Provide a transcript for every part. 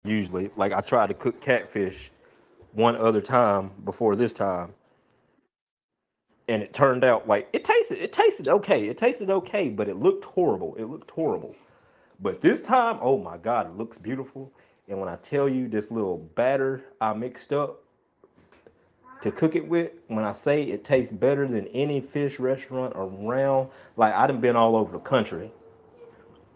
usually. Like I tried to cook catfish one other time before this time, and it turned out like it tasted okay. It tasted okay, but it looked horrible. It looked horrible. But this time, oh my god, it looks beautiful. And when I tell you this little batter I mixed up to cook it with, when I say it tastes better than any fish restaurant around, like I done been all over the country.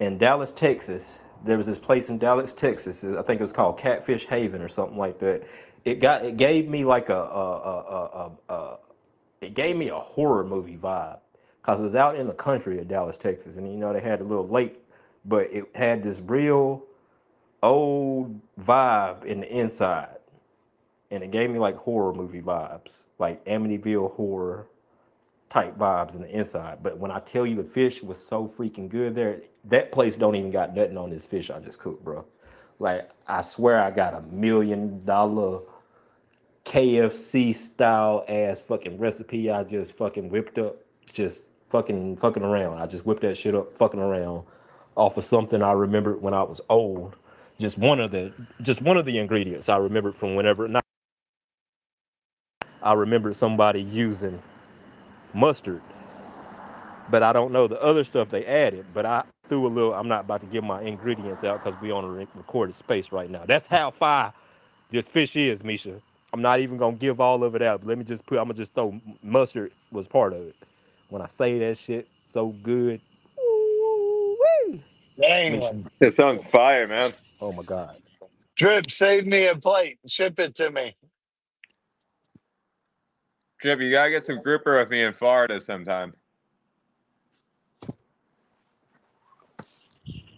In Dallas, Texas, there was this place in Dallas, Texas. I think it was called Catfish Haven or something like that. It gave me like it gave me a horror movie vibe because it was out in the country of Dallas, Texas, and they had a little lake, but it had this real old vibe in the inside, and it gave me like horror movie vibes, like Amityville horror type vibes in the inside. But when I tell you the fish was so freaking good there, that place don't even got nothing on this fish I just cooked, bro. Like I swear I got $1 million KFC style ass fucking recipe I just fucking whipped up, just fucking around. I just whipped that shit up fucking around off of something I remembered when I was old. Just one of the just one of the ingredients I remembered from whenever. Not I remembered somebody using mustard, but I don't know the other stuff they added. But I threw a little. I'm not about to give my ingredients out because we on a recorded space right now. That's how far this fish is, Misha. I'm not even gonna give all of it out. But let me just put. I'm gonna just throw mustard was part of it. When I say that shit so good, ooh-wee. Misha. Dang. It sounds fire, man. Oh my god. Drip, save me a plate. Ship it to me. Trip, you gotta get some grouper with me in Florida sometime.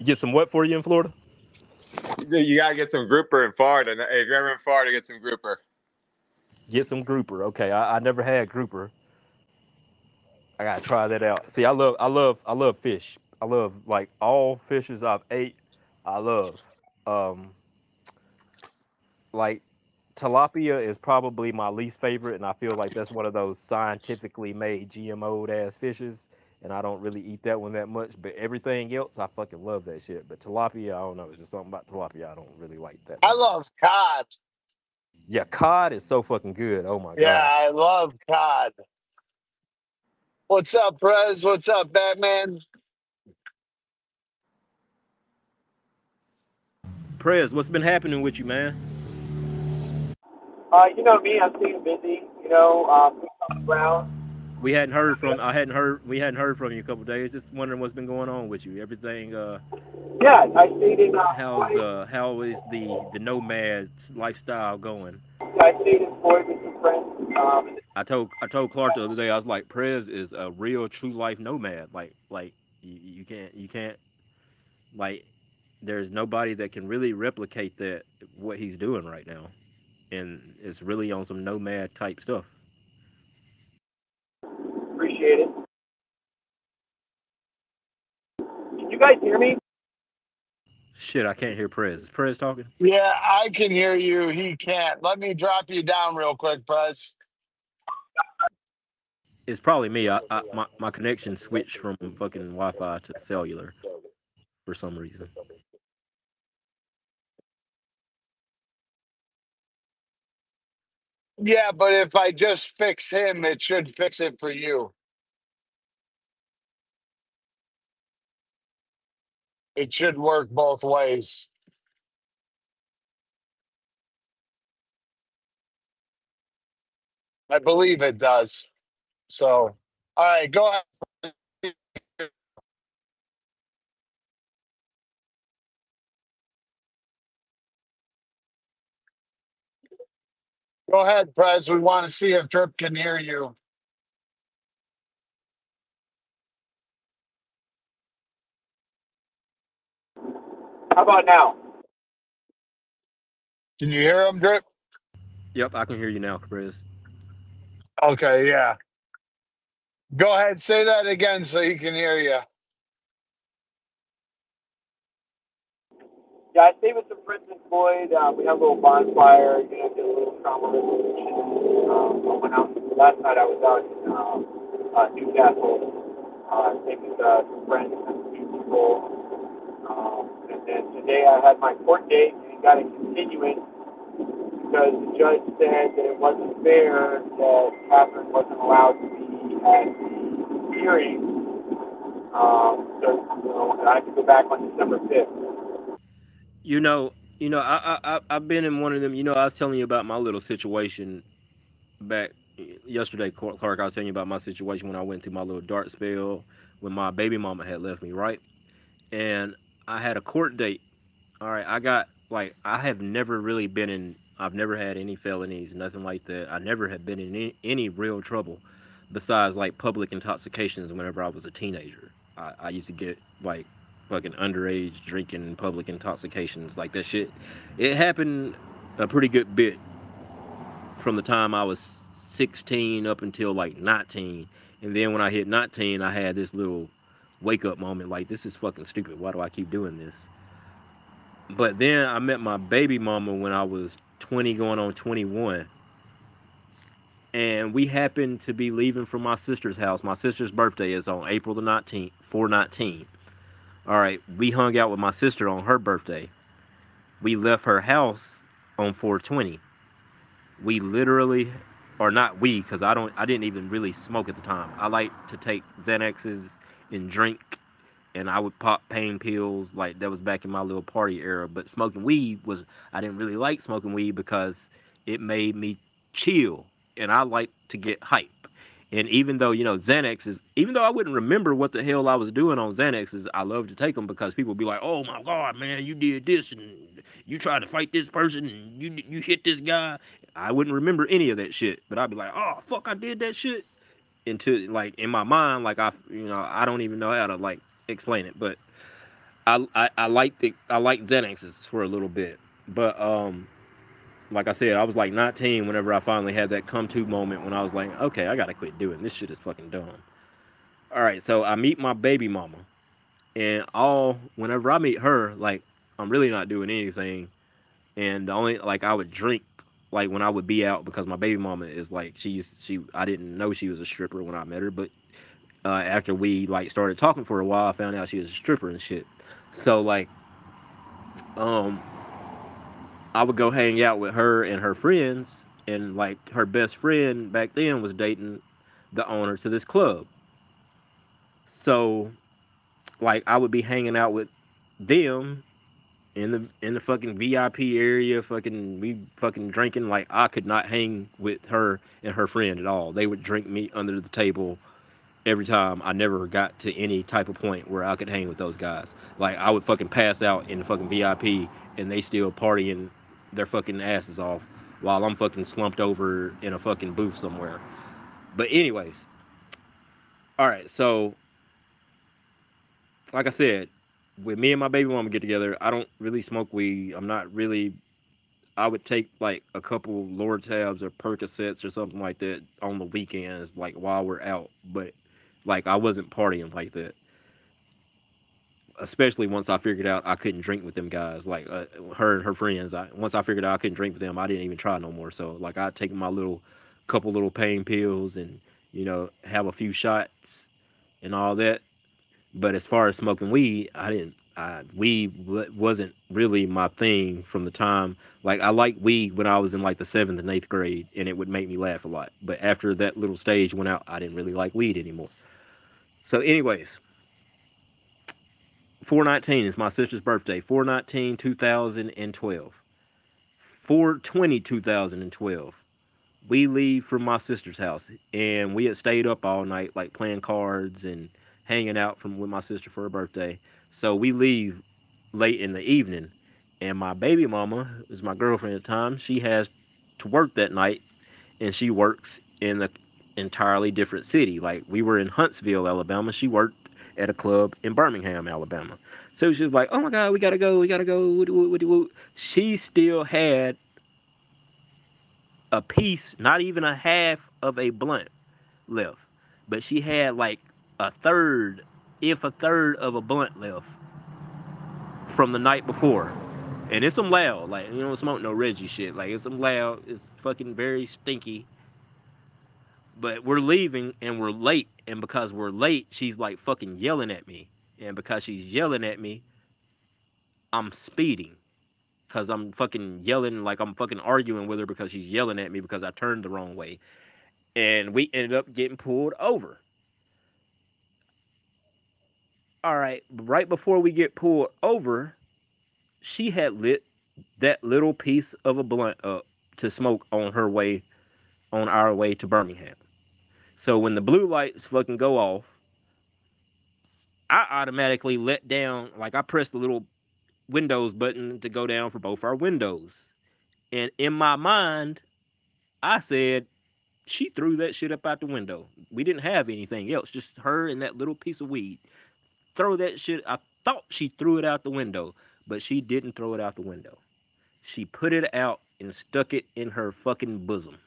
Get some what for you in Florida? You gotta get some grouper in Florida. If you're ever in Florida, get some grouper. Get some grouper. Okay, I never had grouper. I gotta try that out. See, I love fish. I love like all fishes I've ate. I love. Um, like tilapia is probably my least favorite, and I feel like that's one of those scientifically made GMO'd ass fishes, and I don't really eat that one that much. But everything else, I fucking love that shit. But tilapia, I don't know. It's just something about tilapia I don't really like that I much. love cod. Yeah, cod is so fucking good. Oh my Yeah, god. I love cod. What's up, Prez? What's up, Batman? Prez, what's been happening with you, man? You know me, I'm staying busy. Boots on the ground. We hadn't heard from. I hadn't heard. We hadn't heard from you a couple of days. Just wondering what's been going on with you. Everything. Yeah, I stayed in Hawaii. How is the nomad lifestyle going? Yeah, I stayed in Hawaii with some friends. I told Clark the other day. I was like, Prez is a real true life nomad. Like you can't like. There's nobody that can really replicate that what he's doing right now, and it's really on some nomad type stuff. Appreciate it. Can you guys hear me? Shit, I can't hear Prez. Is Prez talking? Yeah, I can hear you. He can't. Let me drop you down real quick, Prez. It's probably me. My connection switched from fucking Wi-Fi to cellular for some reason. Yeah, but if I just fix him, it should fix it for you. It should work both ways. I believe it does. So, all right, go ahead. Go ahead, Prez. We want to see if Drip can hear you. How about now? Can you hear him, Drip? Yep, I can hear you now, Prez. Okay, yeah. Go ahead, say that again so he can hear you. Yeah, I stayed with some friends in Floyd. We had a little bonfire. Did a little trauma resolution. I went out last night. I was out in Newcastle. Stayed with some friends and a few people. And then today I had my court date and got a continuance because the judge said that it wasn't fair that Catherine wasn't allowed to be at the hearing. So I have to go back on December 5th. I've been in one of them. I was telling you about my little situation back yesterday, Clark. I was telling you about my situation when I went through my little dark spell when my baby mama had left me, right? And I had a court date. All right, I have never really been in. I've never had any felonies, nothing like that. I never have been in any real trouble, besides like public intoxications. Whenever I was a teenager, I used to get like fucking underage drinking, public intoxications, like that shit. It happened a pretty good bit from the time I was 16 up until like 19. And then when I hit 19, I had this little wake up moment like, this is fucking stupid. Why do I keep doing this? But then I met my baby mama when I was 20 going on 21. And we happened to be leaving from my sister's house. My sister's birthday is on April the 19th, 4/19. All right, we hung out with my sister on her birthday. We left her house on 4/20. We literally, or not we, because I didn't even really smoke at the time. I like to take Xanaxes and drink, and I would pop pain pills. Like that was back in my little party era. But smoking weed I didn't really like smoking weed because it made me chill, and I like to get hype. And even though Xanax even though I wouldn't remember what the hell I was doing on Xanaxes, I love to take them because people be like, "Oh my God, man, you did this and you tried to fight this person and you hit this guy." I wouldn't remember any of that shit, but I'd be like, "Oh fuck, I did that shit." Into like in my mind, like I don't even know how to like explain it, but I like Xanaxes for a little bit, but like I said, I was like 19 whenever I finally had that come to moment when I was like, okay, I gotta quit doing this shit is fucking dumb. All right, so I meet my baby mama, and whenever I meet her, like I'm really not doing anything, and the only like I would drink like when I would be out because my baby mama is like she I didn't know she was a stripper when I met her, but after we like started talking for a while, I found out she was a stripper and shit. So like um I would go hang out with her and her friends, and like her best friend back then was dating the owner to this club. So like I would be hanging out with them in the fucking VIP area, fucking we fucking drinking. Like I could not hang with her and her friend at all. They would drink me under the table every time. I never got to any type of point where I could hang with those guys. Like I would fucking pass out in the fucking VIP and they still partying their fucking asses off while I'm fucking slumped over in a fucking booth somewhere. But anyways, all right. So like I said, when me and my baby mama get together, I don't really smoke weed. I'm not really. I would take like a couple Lortabs or Percocets or something like that on the weekends, like while we're out. But like I wasn't partying like that, especially once I figured out I couldn't drink with them guys, like her and her friends. Once I figured out I couldn't drink with them, I didn't even try no more. So like I take my couple little pain pills and have a few shots and all that. But as far as smoking weed, I didn't. Weed wasn't really my thing from the time. Like I liked weed when I was in like the 7th and 8th grade, and it would make me laugh a lot. But after that little stage went out, I didn't really like weed anymore. So, anyways, 4/19 is my sister's birthday. 4/19, 2012. 4/20, 2012. We leave from my sister's house, and we had stayed up all night, like playing cards and hanging out with my sister for her birthday. So we leave late in the evening, and my baby mama, who was my girlfriend at the time, she has to work that night, and she works in the entirely different city. Like we were in Huntsville, Alabama. She worked at a club in Birmingham, Alabama. So she was like, "Oh my God, we gotta go, we gotta go." She still had a piece, not even a half of a blunt left, but she had like a third, if a third of a blunt left from the night before. And it's some loud, like you don't smoke no Reggie shit. Like it's some loud, it's fucking very stinky. But we're leaving and we're late, and because we're late, she's like fucking yelling at me. And because she's yelling at me, I'm speeding because I'm fucking yelling, like I'm fucking arguing with her because she's yelling at me because I turned the wrong way. And we ended up getting pulled over. All right, right before we get pulled over, she had lit that little piece of a blunt up to smoke on our way to Birmingham. So when the blue lights fucking go off, I automatically let down, like I pressed the little Windows button to go down for both our windows. And in my mind, I said, she threw that shit up out the window. We didn't have anything else, just her and that little piece of weed. Throw that shit. I thought she threw it out the window, but she didn't throw it out the window. She put it out and stuck it in her fucking bosom.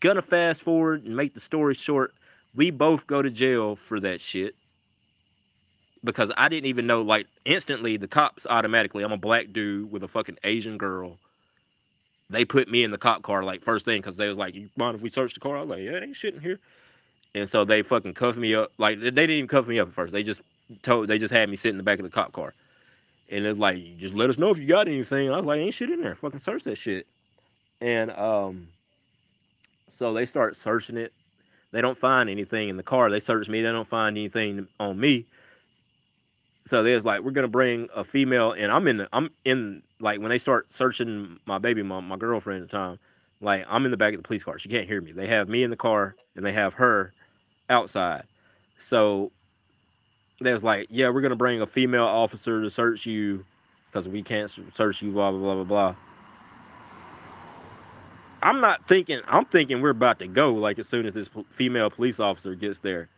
Gonna fast forward and make the story short. We both go to jail for that shit because I didn't even know. Like instantly, the cops automatically. I'm a black dude with a fucking Asian girl. They put me in the cop car like first thing because they was like, "You mind if we search the car?" I was like, "Yeah, it ain't shit in here." And so they fucking cuffed me up. Like they didn't even cuff me up at first. They just had me sit in the back of the cop car. And it's like, just let us know if you got anything. I was like, ain't shit in there. Fucking search that shit. And so they start searching it. They don't find anything in the car. They search me. They don't find anything on me. So there's like, we're gonna bring a female, and I'm in like when they start searching my baby mom, my girlfriend at the time. Like I'm in the back of the police car. She can't hear me. They have me in the car, and they have her outside. So there's like, yeah, we're gonna bring a female officer to search you because we can't search you. Blah blah blah blah blah. I'm not thinking. I'm thinking we're about to go. Like as soon as this female police officer gets there,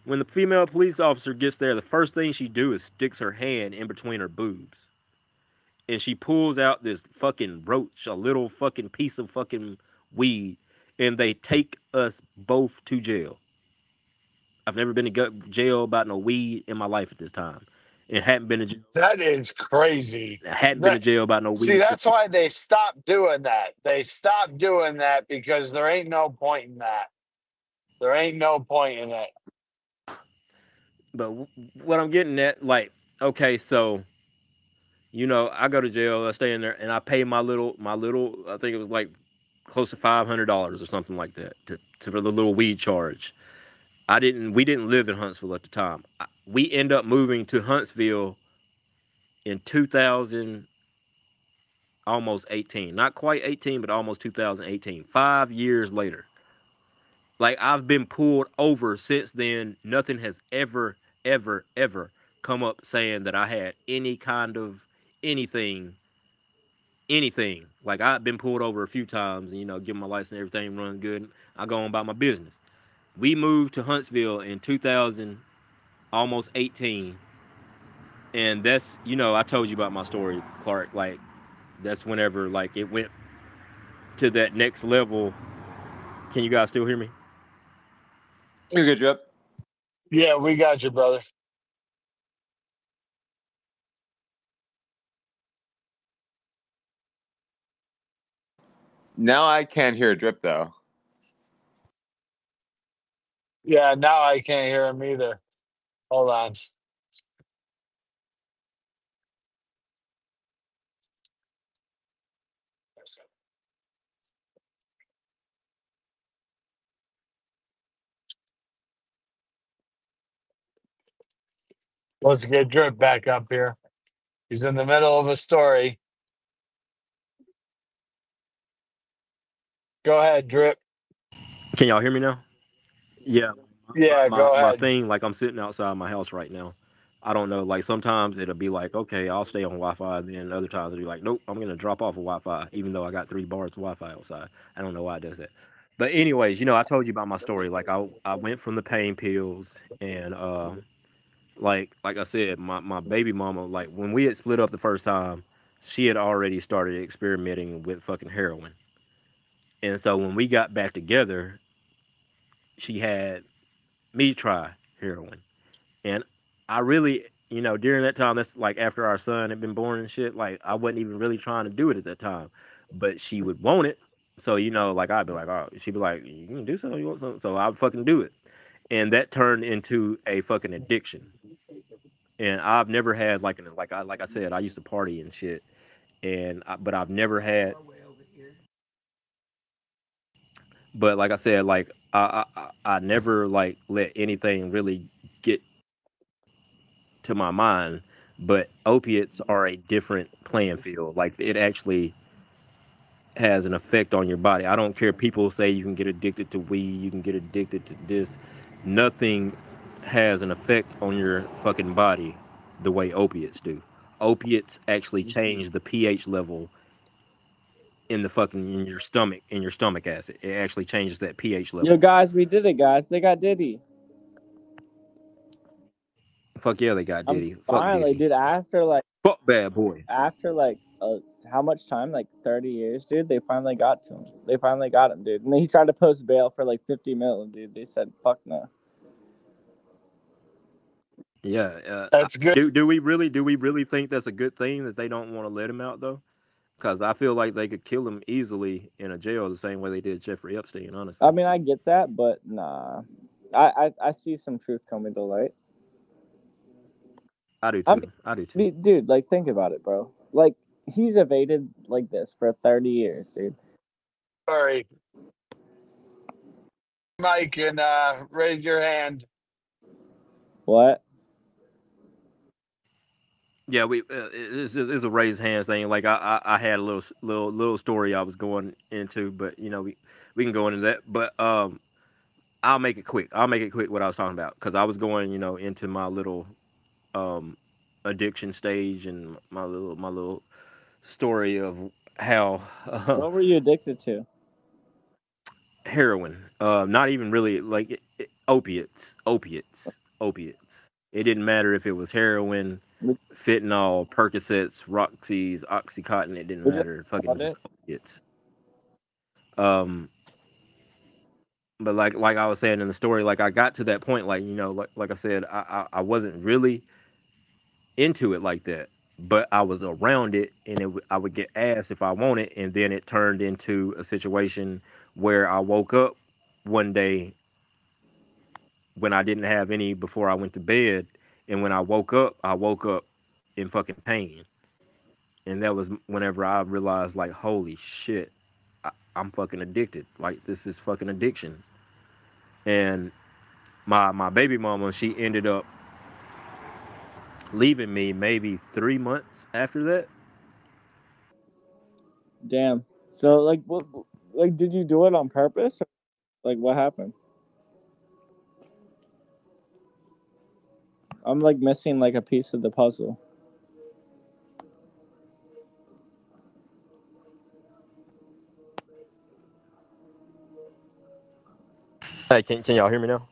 when the female police officer gets there, the first thing she do is sticks her hand in between her boobs, and she pulls out this fucking roach, a little fucking piece of fucking weed, and they take us both to jail. I've never been to jail about no weed in my life at this time. It hadn't been to jail. That is crazy. I hadn't been to That, jail about no see, weed. that's why they stopped doing that. They stopped doing that because there ain't no point in that. There ain't no point in it. But what I'm getting at, like, okay, so I go to jail, I stay in there, and I pay my little. I think it was like close to $500 or something like that for the little weed charge. We didn't live in Huntsville at the time. We end up moving to Huntsville in 2000, almost 18, not quite 18, but almost 2018. 5 years later, like I've been pulled over since then. Nothing has ever come up saying that I had any kind of anything anything. Like I've been pulled over a few times, and give my license, everything runs good. I go on about my business. We moved to Huntsville in 2000, almost 18, and that's I told you about my story, Clark. Like that's whenever like it went to that next level. Can you guys still hear me? You're good, Drip. Yeah, we got you, brother. Now I can't hear Drip though. Yeah, now I can't hear him either. Hold on. Let's get Drip back up here. He's in the middle of a story. Go ahead, Drip. Can y'all hear me now? Yeah. Yeah, go My ahead. thing, like I'm sitting outside my house right now. I don't know. Like sometimes it'll be like, okay, I'll stay on Wi-Fi. And then other times it'll be like, nope, I'm gonna drop off of Wi-Fi, even though I got 3 bars of Wi-Fi outside. I don't know why it does that. But anyways, I told you about my story. Like I went from the pain pills, and like I said, my baby mama, like when we had split up the first time, she had already started experimenting with fucking heroin. And so when we got back together, she had me try heroin. And I really, during that time, that's like after our son had been born and shit, like I wasn't even really trying to do it at that time. But she would want it. So, like I'd be like, oh, she'd be like, you can do something, you want something. So I'd fucking do it. And that turned into a fucking addiction. and I've never had like I said, I used to party and shit, but I've never had. But like I said, like I never like let anything really get to my mind. But opiates are a different playing field. Like it actually has an effect on your body. I don't care. People say you can get addicted to weed, you can get addicted to this. Nothing has an effect on your fucking body the way opiates do. Opiates actually change the pH level in your stomach acid. It actually changes that pH Yo, level. guys, we did it, guys. They got Diddy. Fuck yeah, they got I'm Diddy. Fuck finally, Diddy. dude. Fuck Bad Boy. After how much time? Like 30 years, dude. They finally got to him. They finally got him, dude. And then he tried to post bail for like 50 million, dude. They said, "Fuck no." Yeah. That's good. Do we really think that's a good thing that they don't want to let him out though? Because I feel like they could kill him easily in a jail the same way they did Jeffrey Epstein. Honestly, I mean, I get that, but nah. I see some truth coming to light. I do I too. I do too. mean, dude, like think about it, bro. Like he's evaded like this for 30 years, dude. Sorry, Mike, and raise your hand. What? Yeah, it's a raised hands thing. Like I had a little story I was going into, but you know we can go into that. But I'll make it quick. I'll make it quick what I was talking about because I was going into my little um addiction stage and my little story of how What were you addicted to? heroin, not even really like opiates. It didn't matter if it was heroin, Would, fentanyl, Percocets, Roxy's, Oxycontin. It didn't would you matter. Fucking love just it? opiates. Um, but like I was saying in the story, like I got to that point, like like I said, I wasn't really into it like that, but I was around it, and I would get asked if I want it, and then it turned into a situation where I woke up one day when I didn't have any before I went to bed, and when I woke up in fucking pain, and that was whenever I realized, like, holy shit, I'm fucking addicted. Like, this is fucking addiction. And my baby mama, she ended up leaving me maybe 3 months after that. Damn. So like what? Like did you do it on purpose? Or, like what happened? I'm like missing like a piece of the puzzle. Hey, can y'all hear me now?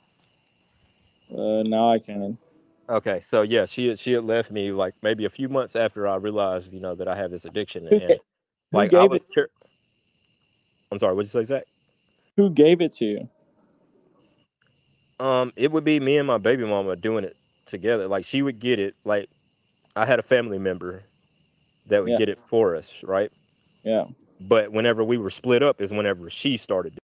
Now I can. Okay, so yeah, she had left me like maybe a few months after I realized, that I have this addiction, Who and who like I gave it? was. I'm sorry, what'd you say, Zach? Who gave it to you? It would be me and my baby mama doing it together. Like she would get it. Like I had a family member that would Yeah, get it for us, right? yeah. But whenever we were split up, is whenever she started.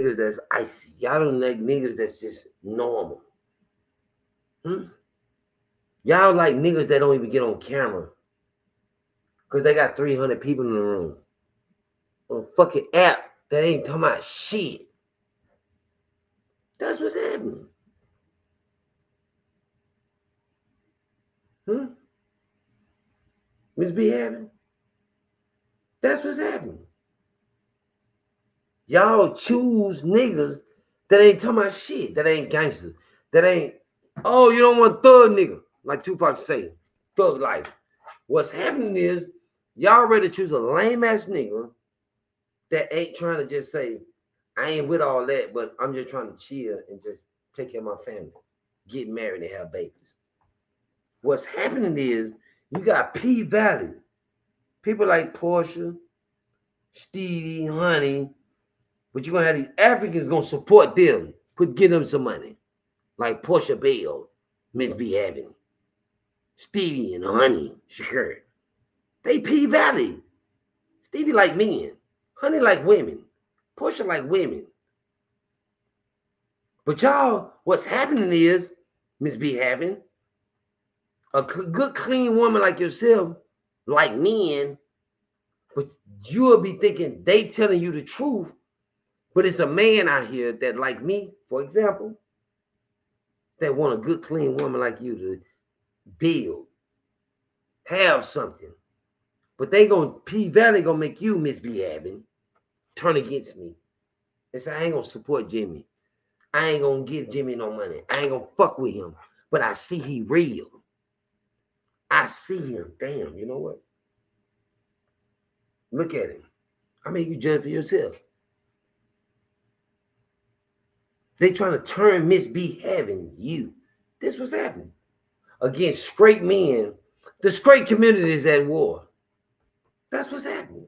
Niggas that's icy. Y'all don't like niggas that's just normal. Hmm? Y'all like niggas that don't even get on camera because they got 300 people in the room on a fucking app that ain't talking about shit. That's what's happening. Hmm? Misbehaving? That's what's happening. Y'all choose niggas that ain't talking about shit, that ain't gangster, that ain't, oh, you don't want thug nigga, like Tupac say, thug life. What's happening is y'all ready to choose a lame ass nigga that ain't trying to just say, I ain't with all that, but I'm just trying to chill and just take care of my family, get married and have babies. What's happening is you got P Valley, people like Portia, Stevie, Honey, but you're gonna have these Africans gonna support them, get them some money. Like Portia Bell, Miss B Having, Stevie and Honey, Shakur. They P Valley. Stevie like men. Honey like women. Portia like women. But y'all, what's happening is, Miss B Having, a good, clean woman like yourself, like men, but you'll be thinking they telling you the truth, but it's a man out here that, like me, for example, that want a good, clean woman like you to build, have something. But they gonna, P Valley gonna make you, Miss B Having, turn against me and say, I ain't gonna support Jimmy. I ain't gonna give Jimmy no money. I ain't gonna fuck with him. But I see he real. I see him. Damn, you know what? Look at him. I mean, you judge for yourself. They trying to turn Miss B Having you. This was happening. Against straight men. The straight community is at war. That's what's happening.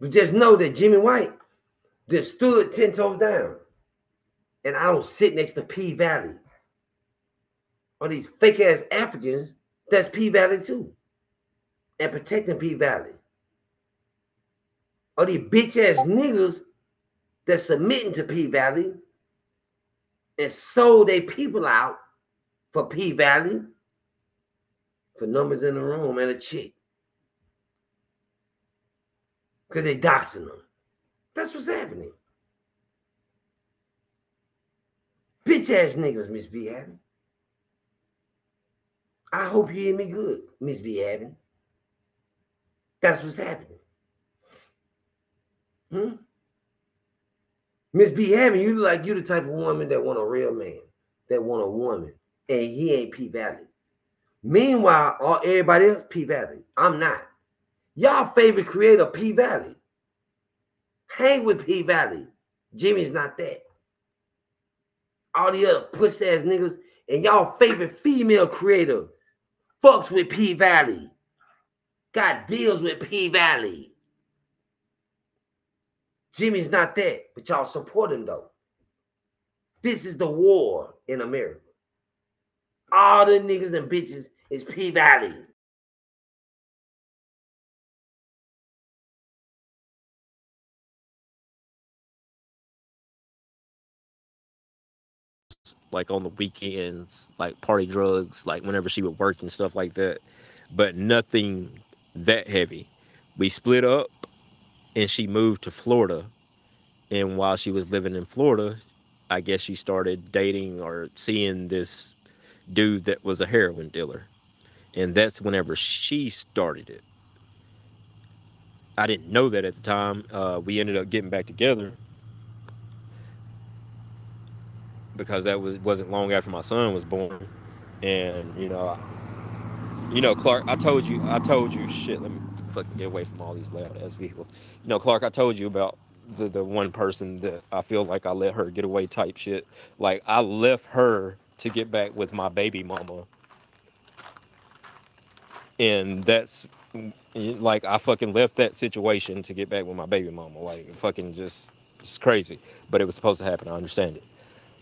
But just know that Jimmy White just stood 10 toes down. And I don't sit next to P Valley. Or these fake ass Africans, that's P Valley too. And protecting P Valley. Or these bitch ass niggas that's submitting to P Valley and sold their people out for P Valley, for numbers in the room and a chick. Because they doxing them. That's what's happening. Bitch ass niggas, Miss B Having. I hope you hear me good, Miss B Having. That's what's happening. Miss B Having, you look like you the type of woman that want a real man, that want a woman, and he ain't P Valley. Meanwhile, all everybody else P Valley. I'm not. Y'all favorite creator P Valley. Hang with P Valley. Jimmy's not that. All the other pussy ass niggas and y'all favorite female creator fucks with P Valley. Got deals with P Valley. Jimmy's not that, but y'all support him though. This is the war in America. All the niggas and bitches is P Valley. Like on the weekends, like party drugs, like whenever she would work and stuff like that, but nothing that heavy. We split up and she moved to Florida. And while she was living in Florida, I guess she started dating or seeing this dude that was a heroin dealer. And that's whenever she started it. I didn't know that at the time. We ended up getting back together because that wasn't long after my son was born. And Clark, I told you, shit, let me fucking get away from all these loud ass vehicles. Clark, I told you about the one person that I feel like I let her get away type shit. Like, I left her to get back with my baby mama. And that's, like, I fucking left that situation to get back with my baby mama. Like, fucking it's crazy. But it was supposed to happen, I understand it.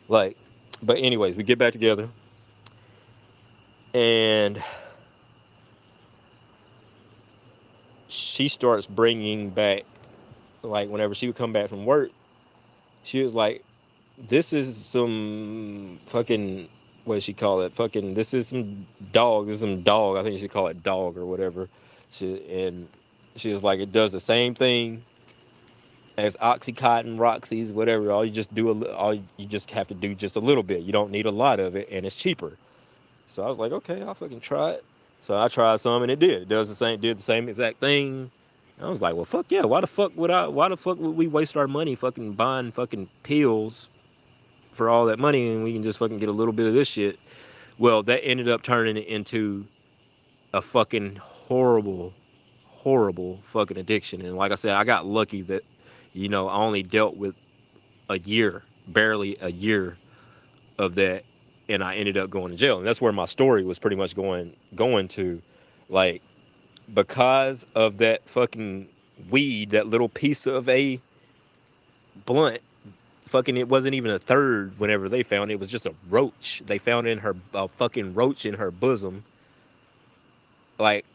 Like, but anyways, we get back together. And she starts bringing back, like, whenever she would come back from work, she was like, this is some fucking, what does she call it? Fucking, this is some dog. This is some dog. I think she call it dog or whatever. And she was like, it does the same thing as Oxycontin, Roxy's, whatever. All you just have to do just a little bit. You don't need a lot of it, and it's cheaper. So I was like, okay, I'll fucking try it. So I tried some, and it did. It did the same exact thing. I was like, well, fuck yeah. Why the fuck would we waste our money fucking buying fucking pills for all that money and we can just fucking get a little bit of this shit? Well, that ended up turning it into a fucking horrible, horrible fucking addiction. And like I said, I got lucky that, you know, I only dealt with a year, barely a year of that, and I ended up going to jail. And that's where my story was pretty much going to, like, because of that fucking weed, that little piece of a blunt, fucking, it wasn't even a third whenever they found it. It was just a roach. They found in her, a fucking roach in her bosom. Like,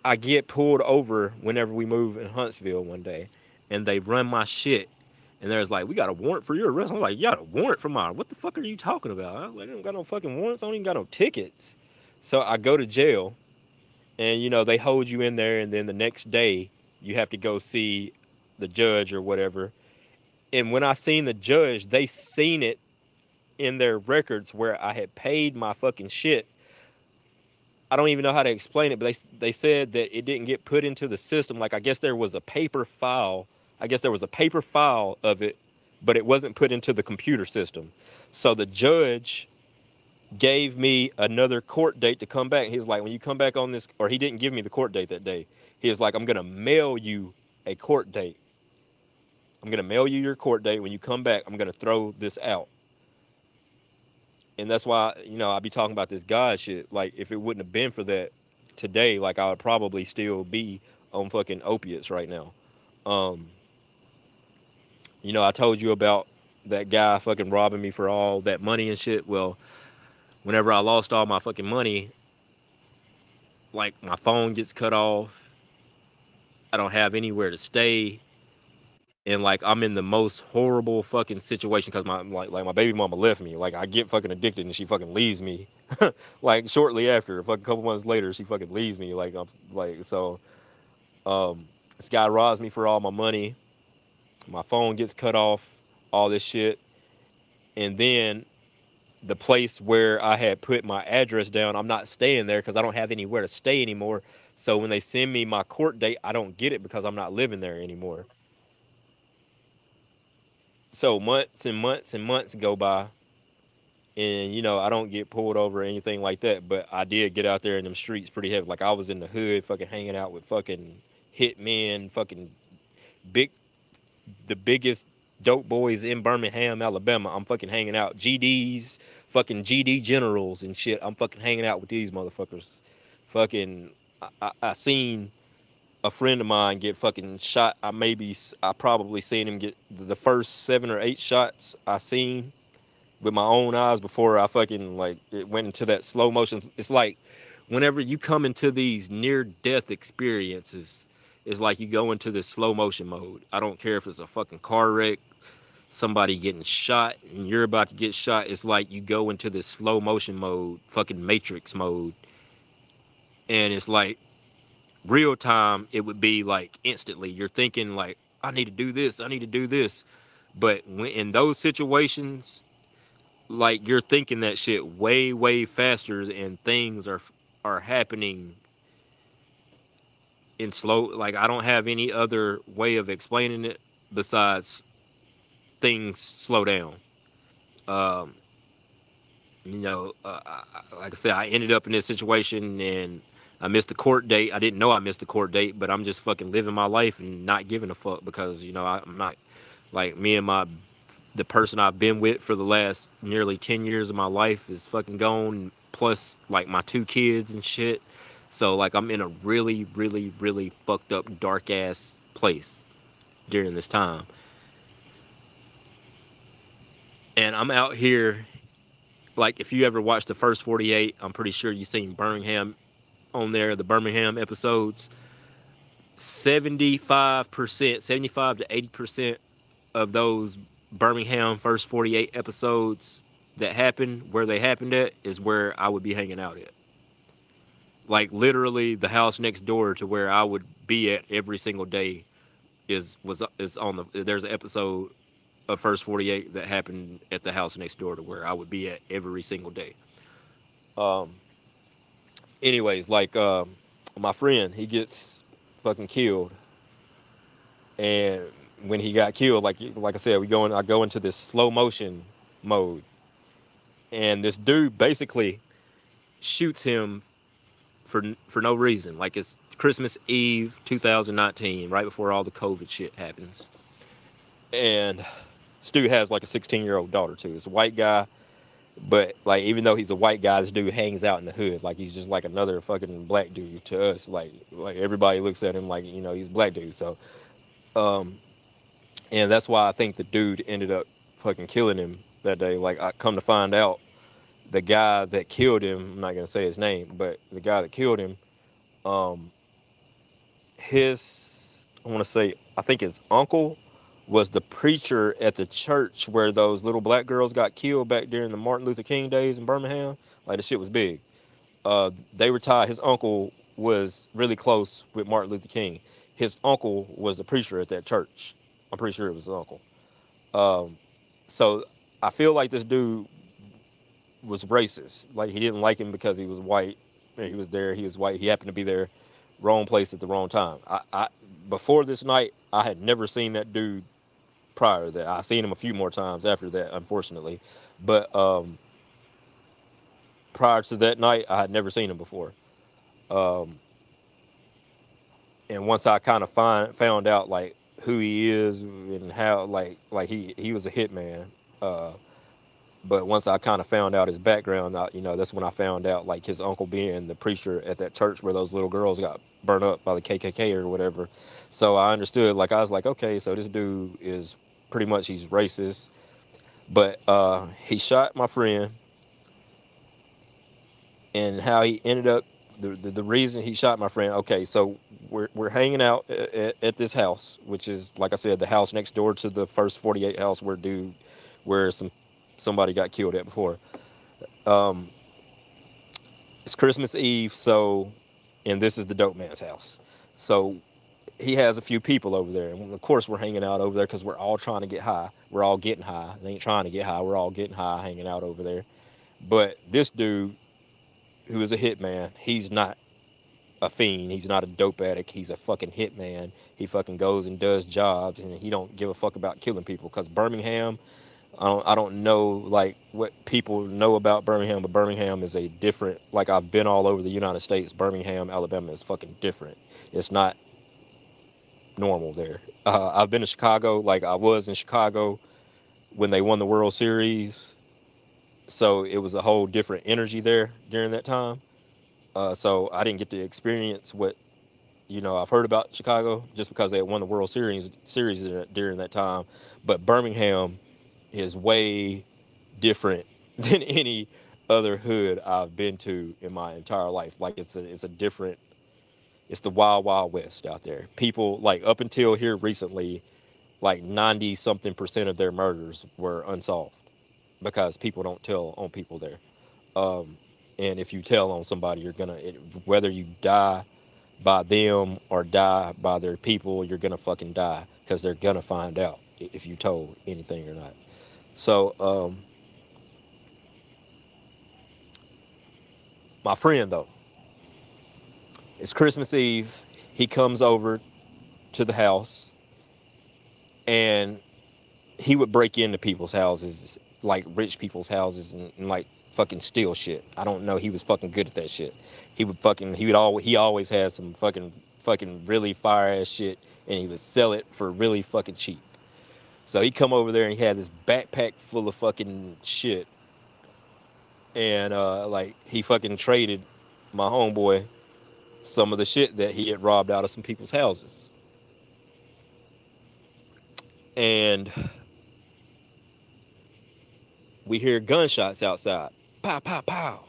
I get pulled over whenever we move in Huntsville one day, and they run my shit. And there's like, we got a warrant for your arrest. I'm like, you got a warrant for my, what the fuck are you talking about? I'm like, I don't got no fucking warrants. I don't even got no tickets. So I go to jail, and, you know, they hold you in there, and then the next day you have to go see the judge or whatever. And when I seen the judge, they seen it in their records where I had paid my fucking shit. I don't even know how to explain it, but they said that it didn't get put into the system. Like, I guess there was a paper file. I guess there was a paper file of it, but it wasn't put into the computer system. So the judge gave me another court date to come back. He's like, when you come back on this, or he didn't give me the court date that day. He was like, I'm going to mail you a court date. I'm going to mail you your court date. When you come back, I'm going to throw this out. And that's why, you know, I be talking about this God shit. Like, if it wouldn't have been for that today, like, I would probably still be on fucking opiates right now. You know, I told you about that guy fucking robbing me for all that money and shit. Well, whenever I lost all my fucking money, like, my phone gets cut off. I don't have anywhere to stay. And, like, I'm in the most horrible fucking situation because my baby mama left me. Like, I get fucking addicted and she fucking leaves me. Like, shortly after, a fucking couple months later, she fucking leaves me. Like, I'm like, so this guy robs me for all my money. My phone gets cut off, all this shit. And then the place where I had put my address down, I'm not staying there because I don't have anywhere to stay anymore. So when they send me my court date, I don't get it because I'm not living there anymore. So months and months and months go by, and, you know, I don't get pulled over or anything like that, but I did get out there in them streets pretty heavy. Like, I was in the hood fucking hanging out with fucking hitmen, fucking the biggest dope boys in Birmingham, Alabama. I'm fucking hanging out. GDs, fucking GD generals and shit. I'm fucking hanging out with these motherfuckers. Fucking, I seen a friend of mine get fucking shot. I probably seen him get the first 7 or 8 shots I seen with my own eyes before I fucking, like, it went into that slow motion. It's like whenever you come into these near death experiences, it's like you go into this slow motion mode. I don't care if it's a fucking car wreck, somebody getting shot, and you're about to get shot. It's like you go into this slow motion mode, fucking Matrix mode. And it's like real time, it would be like instantly. You're thinking like, I need to do this, I need to do this. But when in those situations, like, you're thinking that shit way, way faster, and things are happening in slow. Like, I don't have any other way of explaining it besides things slow down. Um, you know, like I said, I ended up in this situation and I missed the court date. I didn't know I missed the court date, but I'm just fucking living my life and not giving a fuck because, you know, I'm not, like, me and the person I've been with for the last nearly 10 years of my life is fucking gone, plus, like, my 2 kids and shit. So, like, I'm in a really, really, really fucked up, dark ass place during this time. And I'm out here, like, if you ever watched the first 48, I'm pretty sure you've seen Birmingham on there, the Birmingham episodes. 75%, 75 to 80% of those Birmingham first 48 episodes that happened, where they happened at, is where I would be hanging out at. Like, literally, the house next door to where I would be at every single day is on the. There's an episode of First 48 that happened at the house next door to where I would be at every single day. Anyways, like, my friend, he gets fucking killed, and when he got killed, like I said, I go into this slow motion mode, and this dude basically shoots him for no reason. Like it's Christmas Eve 2019, right before all the COVID shit happens. And this dude has like a 16-year-old daughter too. It's a white guy, but like even though he's a white guy, this dude hangs out in the hood. Like he's just like another fucking black dude to us. Like everybody looks at him like, you know, he's a black dude. So and that's why I think the dude ended up fucking killing him that day. Like I come to find out, the guy that killed him, I'm not gonna say his name, but the guy that killed him, um, I want to say, I think his uncle was the preacher at the church where those little black girls got killed back during the Martin Luther King days in Birmingham. Like the shit was big. They were tied. His uncle was really close with Martin Luther King. His uncle was the preacher at that church. I'm pretty sure it was his uncle. So I feel like this dude was racist. Like he didn't like him because he was white. He was there. He was white. He happened to be there, wrong place at the wrong time. I before this night, I had never seen that dude prior to that. I seen him a few more times after that, unfortunately. But prior to that night, I had never seen him before. And once I kind of found out like who he is and how like he was a hitman. But once I kind of found out his background, you know, that's when I found out like his uncle being the preacher at that church where those little girls got burnt up by the KKK or whatever. So I understood. Like I was like, okay, so this dude is pretty much he's racist. But he shot my friend, and how he ended up the reason he shot my friend. Okay, so we're hanging out at this house, which is like I said, the house next door to the first 48 house where somebody got killed at before. It's Christmas Eve, so and this is the dope man's house. So he has a few people over there, and of course we're hanging out over there because we're all trying to get high. We're all getting high. They ain't trying to get high. We're all getting high, hanging out over there. But this dude, who is a hitman, he's not a fiend. He's not a dope addict. He's a fucking hitman. He fucking goes and does jobs, and he don't give a fuck about killing people. Because Birmingham, I don't know like what people know about Birmingham, but Birmingham is a different. Like I've been all over the United States. Birmingham, Alabama is fucking different. It's not normal there. I've been to Chicago. Like I was in Chicago when they won the World Series, so it was a whole different energy there during that time. So I didn't get to experience what I've heard about Chicago just because they had won the World Series during that time. But Birmingham is way different than any other hood I've been to in my entire life. Like it's a different. It's the wild wild west out there. People like up until here recently, like 90 something percent of their murders were unsolved because people don't tell on people there. And if you tell on somebody, whether you die by them or die by their people, you're gonna fucking die because they're gonna find out if you told anything or not. So my friend though, it's Christmas Eve. He comes over to the house, and he would break into people's houses, like rich people's houses, and like fucking steal shit. I don't know. He was fucking good at that shit. He always had some fucking really fire ass shit, and he would sell it for really fucking cheap. So he come over there and he had this backpack full of fucking shit, and like he fucking traded my homeboy some of the shit that he had robbed out of some people's houses. And we hear gunshots outside. Pow, pow, pow.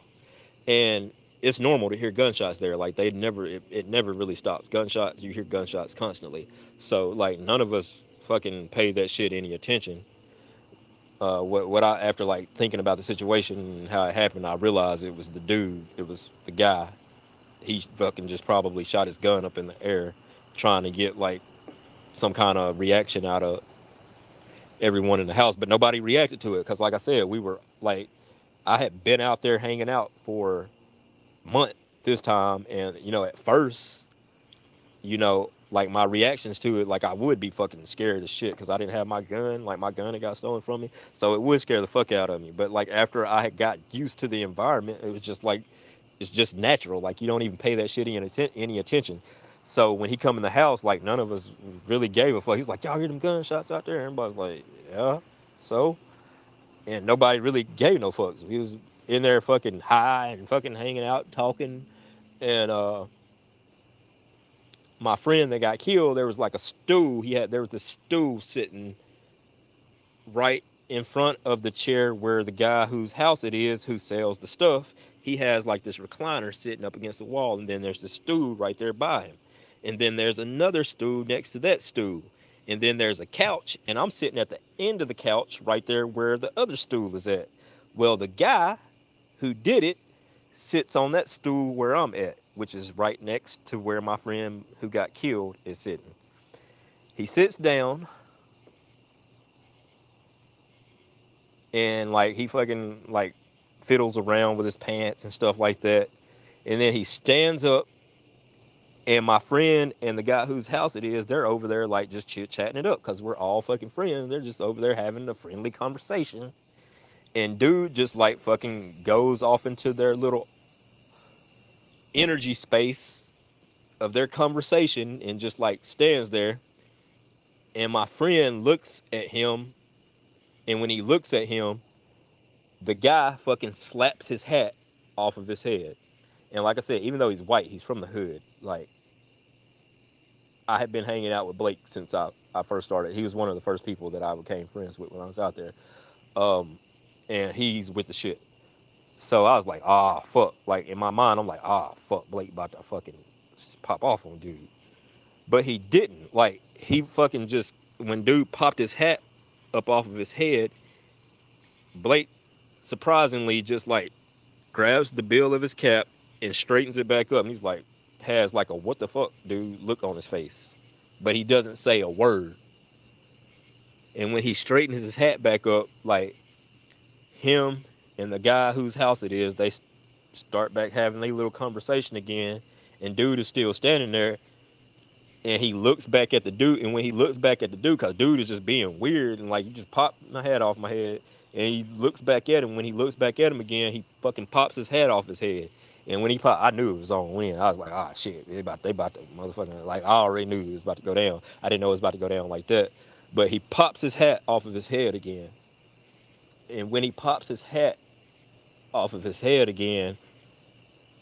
And it's normal to hear gunshots there. Like it never really stops. Gunshots, you hear gunshots constantly. So like none of us fucking paid that shit any attention. After like thinking about the situation and how it happened, I realized it was the dude. It was the guy. He fucking just probably shot his gun up in the air, trying to get like some kind of reaction out of everyone in the house. But nobody reacted to it because, like I said, we were like, I had been out there hanging out for a month this time, and at first, like my reactions to it, like I would be fucking scared as shit because I didn't have my gun. Like my gun had got stolen from me, so it would scare the fuck out of me. But like after I had got used to the environment, it was just like it's just natural. Like you don't even pay that shit any attention. So when he come in the house, like none of us really gave a fuck. He's like, y'all hear them gunshots out there? Everybody's like, yeah. So, and nobody really gave no fucks. He was in there fucking high and fucking hanging out, talking. And my friend that got killed, there was like a stool. There was this stool sitting right in front of the chair where the guy whose house it is, who sells the stuff, he has like this recliner sitting up against the wall, and then there's the stool right there by him, and then there's another stool next to that stool, and then there's a couch, and I'm sitting at the end of the couch right there where the other stool is at. Well, the guy who did it sits on that stool where I'm at, which is right next to where my friend who got killed is sitting. He sits down, and like he fucking like fiddles around with his pants and stuff like that. And then he stands up, and my friend and the guy whose house it is, they're over there like just chit chatting it up because we're all fucking friends. They're just over there having a friendly conversation. And dude just like fucking goes off into their little energy space of their conversation and just like stands there. And my friend looks at him, and when he looks at him, the guy fucking slaps his hat off of his head. And like I said, even though he's white, he's from the hood. Like, I had been hanging out with Blake since I first started. He was one of the first people that I became friends with when I was out there. And he's with the shit. So I was like, ah, fuck. Like, in my mind, I'm like, ah, fuck, Blake about to fucking pop off on dude. But he didn't. Like, he fucking just, when dude popped his hat up off of his head, Blake surprisingly just like grabs the bill of his cap and straightens it back up. And he's like, has like a what the fuck dude look on his face. But he doesn't say a word. And when he straightens his hat back up, like him and the guy whose house it is, they start back having a little conversation again. And dude is still standing there. And he looks back at the dude. And when he looks back at the dude, because dude is just being weird and like, you just popped my hat off my head. And he looks back at him. When he looks back at him again, he fucking pops his hat off his head. And when he popped, I knew it was on win. I was like, ah, shit, they about to motherfucking, like, I already knew it was about to go down. I didn't know it was about to go down like that. But he pops his hat off of his head again. And when he pops his hat off of his head again,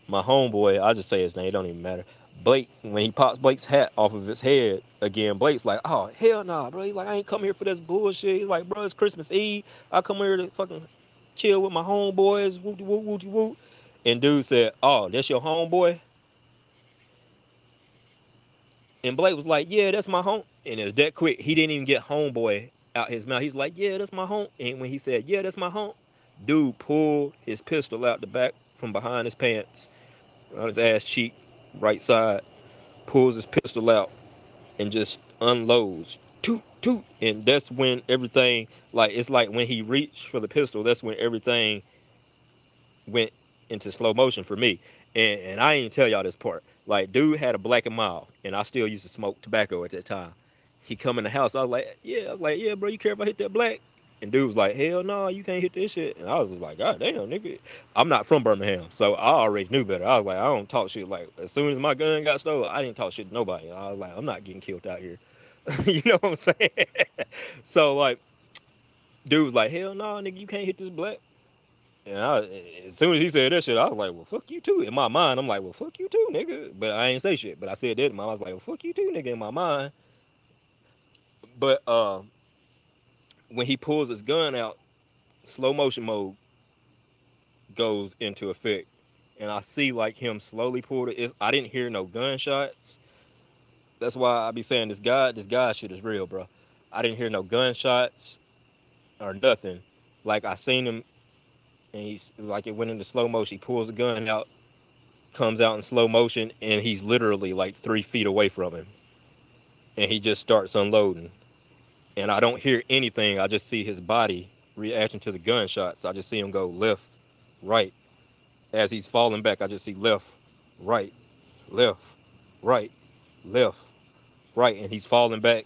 my homeboy, I'll just say his name, it don't even matter. Blake, when he pops Blake's hat off of his head again, Blake's like, oh, hell nah, bro. He's like, I ain't come here for this bullshit. He's like, bro, it's Christmas Eve. I come here to fucking chill with my homeboys, wooty woo, wooty woo. And dude said, oh, that's your homeboy? And Blake was like, yeah, that's my home. And it's that quick. He didn't even get homeboy out his mouth. He's like, yeah, that's my home. And when he said, yeah, that's my home, dude pulled his pistol out the back from behind his pants, on his ass cheek, right side, pulls his pistol out and just unloads. Toot, toot. And that's when everything, like, it's like when he reached for the pistol, that's when everything went into slow motion for me. And I ain't tell y'all this part. Like, dude had a black and mild, and I still used to smoke tobacco at that time. He come in the house, I was like, yeah, bro, you care if I hit that black? And dude was like, hell no, you can't hit this shit. And I was just like, God damn, nigga. I'm not from Birmingham, so I already knew better. I was like, I don't talk shit. Like, as soon as my gun got stolen, I didn't talk shit to nobody. I was like, I'm not getting killed out here. You know what I'm saying? So, like, dude was like, hell no, nigga, you can't hit this black. And as soon as he said that shit, I was like, well, fuck you too. In my mind, I'm like, well, fuck you too, nigga. But I ain't say shit. But I said that in my mind. I was like, well, fuck you too, nigga, in my mind. But when he pulls his gun out, slow motion mode goes into effect. And I see like him slowly pull it. I didn't hear no gunshots. That's why I be saying this guy shit is real, bro. I didn't hear no gunshots or nothing. Like I seen him, and he's like it went into slow motion. He pulls the gun out, comes out in slow motion, and he's literally like 3 feet away from him, and he just starts unloading. And I don't hear anything. I just see his body reacting to the gunshots. I just see him go left, right. As he's falling back, I just see left, right, left, right, left, right, and he's falling back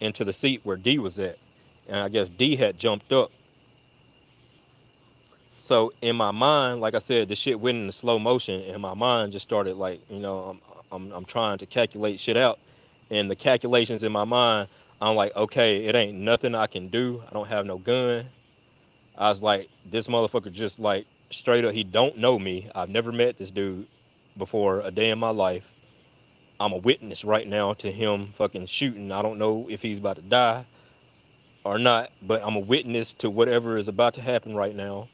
into the seat where D was at. And I guess D had jumped up. So in my mind, like I said, the shit went into slow motion, and my mind just started like, I'm trying to calculate shit out, and the calculations in my mind, I'm like, okay, it ain't nothing I can do. I don't have no gun. I was like, this motherfucker just like straight up, he don't know me. I've never met this dude before a day in my life. I'm a witness right now to him fucking shooting. I don't know if he's about to die or not, but I'm a witness to whatever is about to happen right now.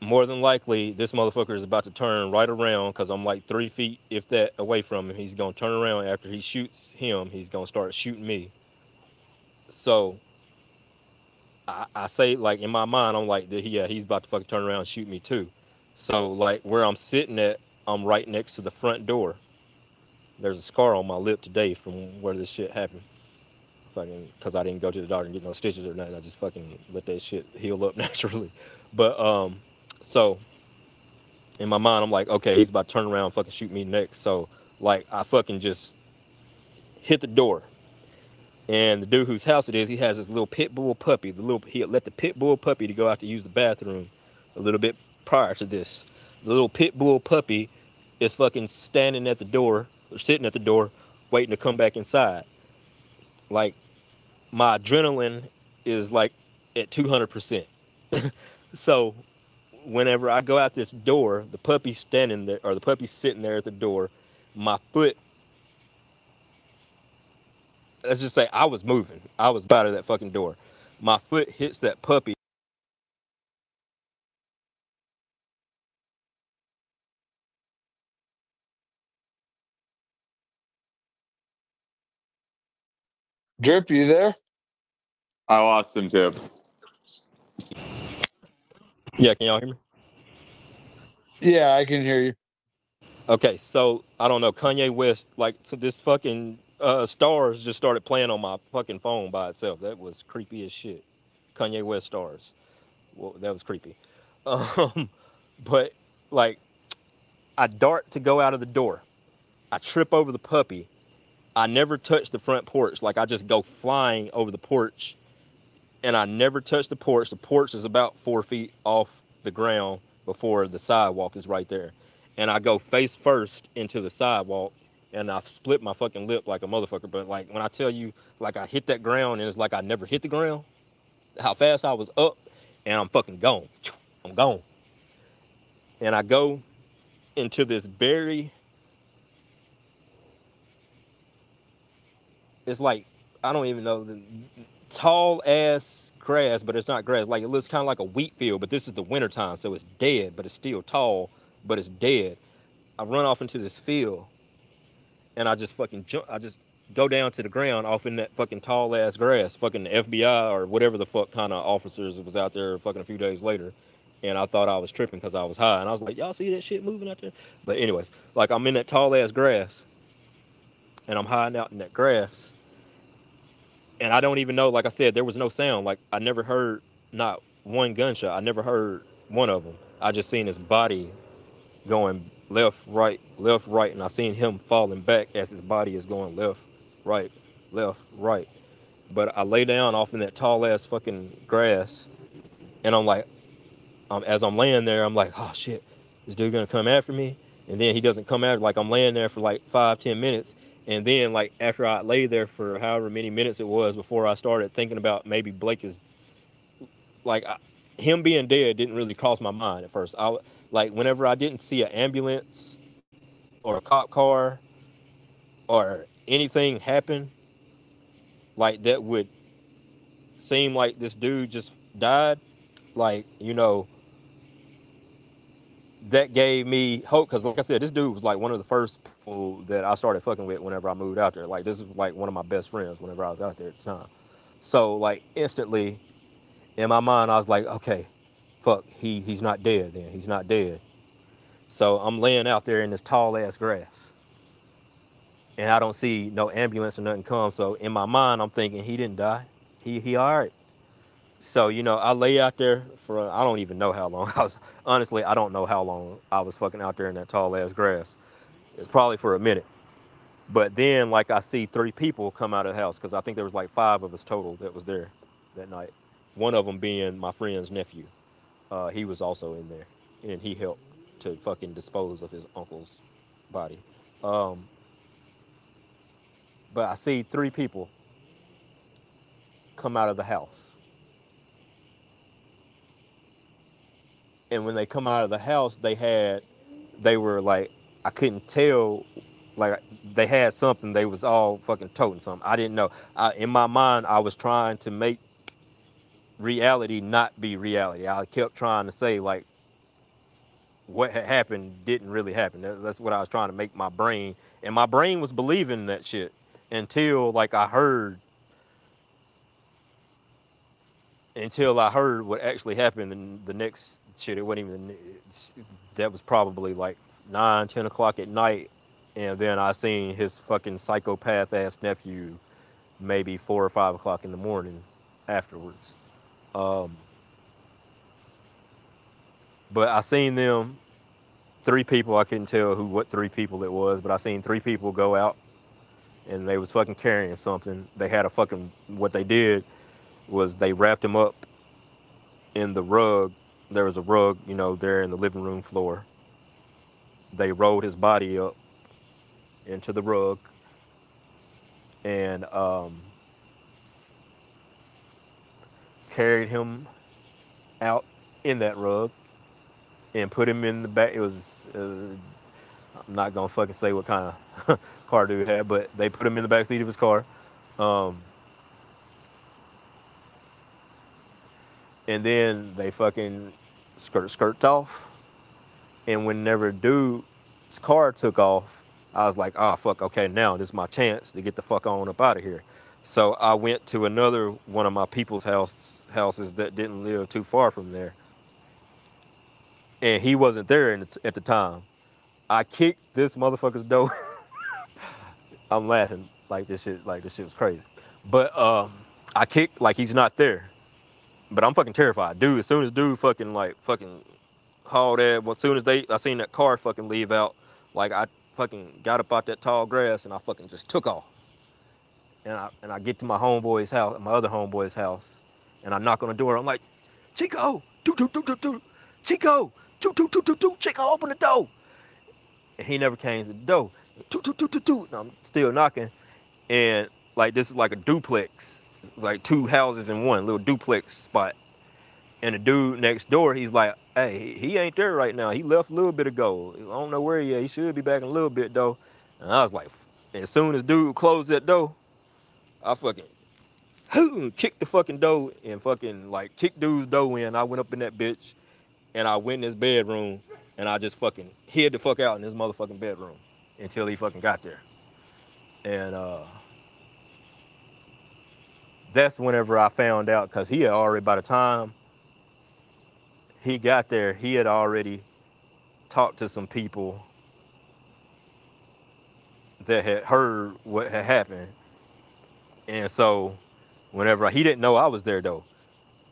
More than likely, this motherfucker is about to turn right around because I'm like 3 feet, if that, away from him. He's gonna turn around after he shoots him. He's gonna start shooting me. So I say, like, in my mind, I'm like, yeah, he's about to fucking turn around and shoot me too. So like where I'm sitting at, I'm right next to the front door. There's a scar on my lip today from where this shit happened. Fucking, because I didn't go to the doctor and get no stitches or nothing. I just fucking let that shit heal up naturally. But so in my mind, I'm like, okay, he's about to turn around and fucking shoot me next. So like I fucking just hit the door. And the dude whose house it is, he has this little pit bull puppy. He had let the pit bull puppy to go out to use the bathroom a little bit prior to this. The little pit bull puppy is fucking standing at the door, or sitting at the door, waiting to come back inside. Like my adrenaline is like at 200%. So whenever I go out this door, the puppy's standing there, or the puppy's sitting there at the door. My foot, let's just say I was moving. I was out of that fucking door. My foot hits that puppy. Drip, you there? I lost him too. Yeah, can y'all hear me? Yeah, I can hear you. Okay, so I don't know. Kanye West, like, so this fucking stars just started playing on my fucking phone by itself. That was creepy as shit. Kanye West stars. Well, that was creepy. Um, but like, I dart to go out of the door. I trip over the puppy. I never touch the front porch. Like I just go flying over the porch, and I never touch the porch. The porch is about 4 feet off the ground before the sidewalk is right there, and I go face first into the sidewalk, and I split my fucking lip like a motherfucker. But like when I tell you, like I hit that ground, and it's like I never hit the ground. How fast I was up, and I'm fucking gone. I'm gone, and I go into this very, it's like, I don't even know, the tall ass grass, but it's not grass. Like it looks kind of like a wheat field, but this is the wintertime, so it's dead, but it's still tall, but it's dead. I run off into this field, and I just fucking jump. I just go down to the ground off in that fucking tall ass grass. Fucking FBI or whatever the fuck kind of officers was out there fucking a few days later. And I thought I was tripping because I was high. And I was like, y'all see that shit moving out there? But anyways, like I'm in that tall ass grass, and I'm hiding out in that grass, and I don't even know. Like I said, there was no sound. Like I never heard not one gunshot. I never heard one of them. I just seen his body going left, right, and I seen him falling back as his body is going right, left, right. But I lay down off in that tall ass fucking grass, and I'm like, as I'm laying there, I'm like, oh shit, this dude gonna come after me? And then he doesn't come after. Like I'm laying there for like 5-10 minutes, and then like after I lay there for however many minutes it was before I started thinking about maybe Blake is like him being dead didn't really cross my mind at first. Like whenever I didn't see an ambulance or a cop car or anything happen like that would seem like this dude just died, like that gave me hope because, like I said, this dude was like one of the first people that I started fucking with whenever I moved out there. Like this was like one of my best friends whenever I was out there at the time. So like instantly in my mind, I was like, okay, fuck, he's not dead. Then he's not dead. So I'm laying out there in this tall ass grass, and I don't see no ambulance or nothing come. So in my mind, I'm thinking he didn't die. He all right. So I lay out there for I don't even know how long. I was honestly I don't know how long I was fucking out there in that tall ass grass. It's probably for a minute. But then like I see three people come out of the house because I think there was like five of us total that was there that night. One of them being my friend's nephew. He was also in there, and he helped to fucking dispose of his uncle's body. Um, but I see 3 people come out of the house, and when they come out of the house, they were like, I couldn't tell, like they had something. They was all fucking toting something. I didn't know. In my mind, I was trying to make reality not be reality. I kept trying to say like what had happened didn't really happen. That's what I was trying to make my brain, and my brain was believing that shit until like I heard what actually happened in the next shit. It wasn't even that was probably like 9, 10 o'clock at night, and then I seen his fucking psychopath ass nephew maybe 4 or 5 o'clock in the morning afterwards. Um, but I seen them 3 people. I couldn't tell what 3 people it was, but I seen 3 people go out, and they was fucking carrying something. They had a fucking what they did was they wrapped him up in the rug. There was a rug, there in the living room floor. They rolled his body up into the rug and carried him out in that rug and put him in the back. It was I'm not gonna fucking say what kind of car dude had, but they put him in the back seat of his car, um, and then they fucking skirted off. And whenever dude's car took off, I was like, oh, fuck, okay, now this is my chance to get the fuck on up out of here. So I went to another one of my people's houses that didn't live too far from there. And he wasn't there at the time. I kicked this motherfucker's door. I'm laughing like this shit was crazy. But I kicked like he's not there. But I'm fucking terrified. Dude, as soon as dude fucking hauled that, as soon as I seen that car fucking leave out, like I fucking got up out that tall grass and I fucking just took off. And I get to my homeboy's house, my other homeboy's house, and I knock on the door. I'm like, Chico, do, Chico, do, Chico, open the door. And he never came to the door. Do. And I'm still knocking, and like this is like a duplex, like 2 houses in one, little duplex spot. And the dude next door, he's like, hey, he ain't there right now. He left a little bit ago. I don't know where he is. He should be back in a little bit, though. And I was like, as soon as dude closed that door, I fucking kicked the fucking door and fucking like kicked dude's door in. I went up in that bitch and I went in his bedroom and I just fucking hid the fuck out in his motherfucking bedroom until he fucking got there. And that's whenever I found out, because he had already, by the time he got there, he had already talked to some people that had heard what had happened. And so whenever he didn't know I was there though.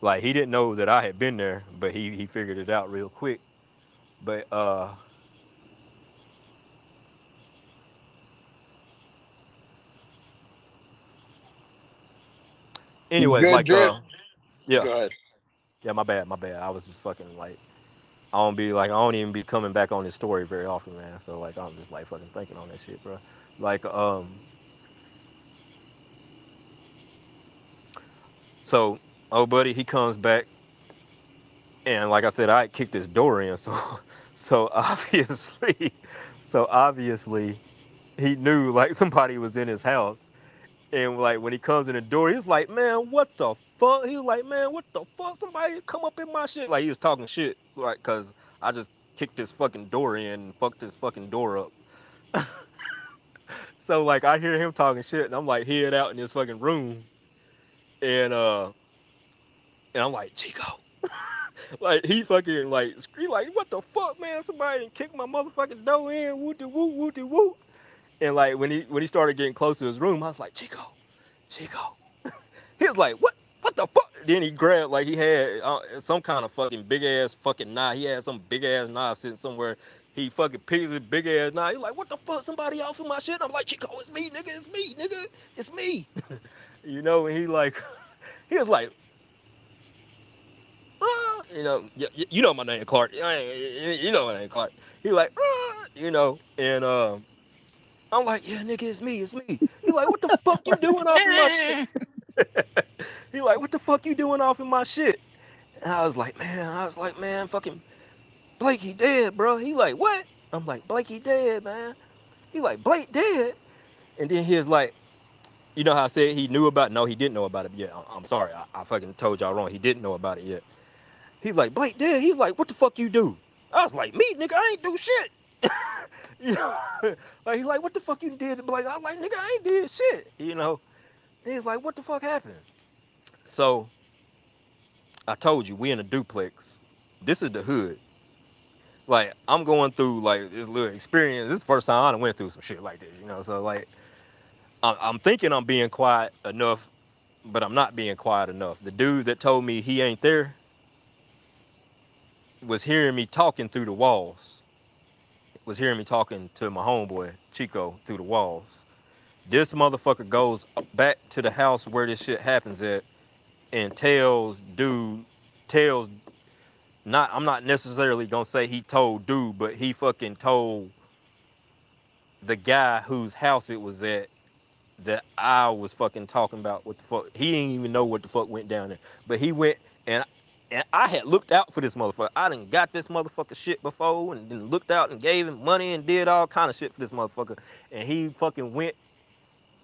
Like he didn't know that I had been there, but he figured it out real quick. But anyways, Good, like dude. yeah. Go ahead. Yeah, my bad. I was just fucking like I don't even be coming back on this story very often, man. So like I'm just like fucking thinking on that shit, bro. Like so oh buddy, he comes back and like I said, I kicked his door in, so so obviously so obviously he knew like somebody was in his house. And like when he comes in the door, he's like, man, what the fuck? He's like, man, what the fuck? Somebody come up in my shit. Like he was talking shit, right? Cause I just kicked this fucking door in and fucked this fucking door up. So like I hear him talking shit and I'm like hid out in this fucking room. And and I'm like, Chico. Like he fucking like scream like, what the fuck, man? Somebody kicked my motherfucking door in, wooty woo, wooty woo. And like when he started getting close to his room, I was like, Chico, Chico. He was like, what the fuck? Then he grabbed, like he had some kind of fucking big ass fucking knife. He had some big ass knife sitting somewhere. He fucking picks his big ass knife. He's like, what the fuck? Somebody off of my shit? I'm like, Chico, it's me, nigga. It's me, nigga. It's me. And he like, he was like, you know my name, Clark. You know my name, Clark. He like, and I'm like, yeah, nigga, it's me, it's me. He like, what the fuck you doing off of my shit? He like, what the fuck you doing off of my shit? And I was like, man, fucking Blakey dead, bro. He like, what? I'm like, Blakey dead, man. He like, Blake dead. And then he was like, you know how I said he knew about it? No, he didn't know about it yet. I'm sorry. I fucking told y'all wrong. He didn't know about it yet. He's like, Blake dead. He's like, what the fuck you do? I was like, me, nigga, I ain't do shit. You know? Like, he's like, what the fuck you did to Blake? I was like, nigga, I ain't did shit. He's like, what the fuck happened? So I told you, we in a duplex. This is the hood. Like, I'm going through like this little experience. This is the first time I done went through some shit like this. So like, I'm thinking I'm being quiet enough, but I'm not being quiet enough. The dude that told me he ain't there was hearing me talking through the walls. Was hearing me talking to my homeboy Chico through the walls. This motherfucker goes back to the house where this shit happens at and tells not I'm not necessarily gonna say he told dude, but he fucking told the guy whose house it was at that I was fucking talking about what the fuck. He didn't even know what the fuck went down there. But he went and I had looked out for this motherfucker. I done got this motherfucker shit before and then looked out and gave him money and did all kind of shit for this motherfucker. And he fucking went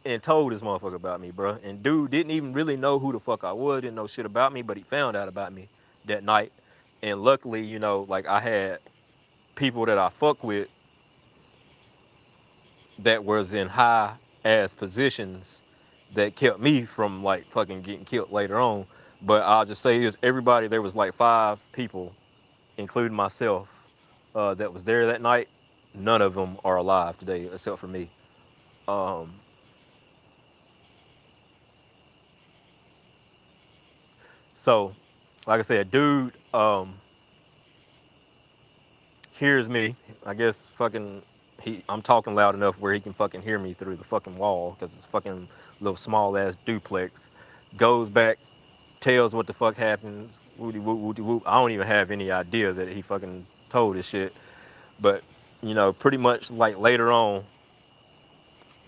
and told this motherfucker about me, bro. And dude didn't even really know who the fuck I was, didn't know shit about me, but he found out about me that night. And luckily, like I had people that I fuck with that was in high ass positions that kept me from like fucking getting killed later on. But I'll just say is everybody, there was like 5 people, including myself, that was there that night. None of them are alive today except for me. Um, so, like I said, dude hears me. I guess fucking I'm talking loud enough where he can fucking hear me through the fucking wall because it's fucking little small ass duplex. Goes back, tells what the fuck happens. Woody whoop, woody whoop. I don't even have any idea that he fucking told this shit. But, pretty much like later on,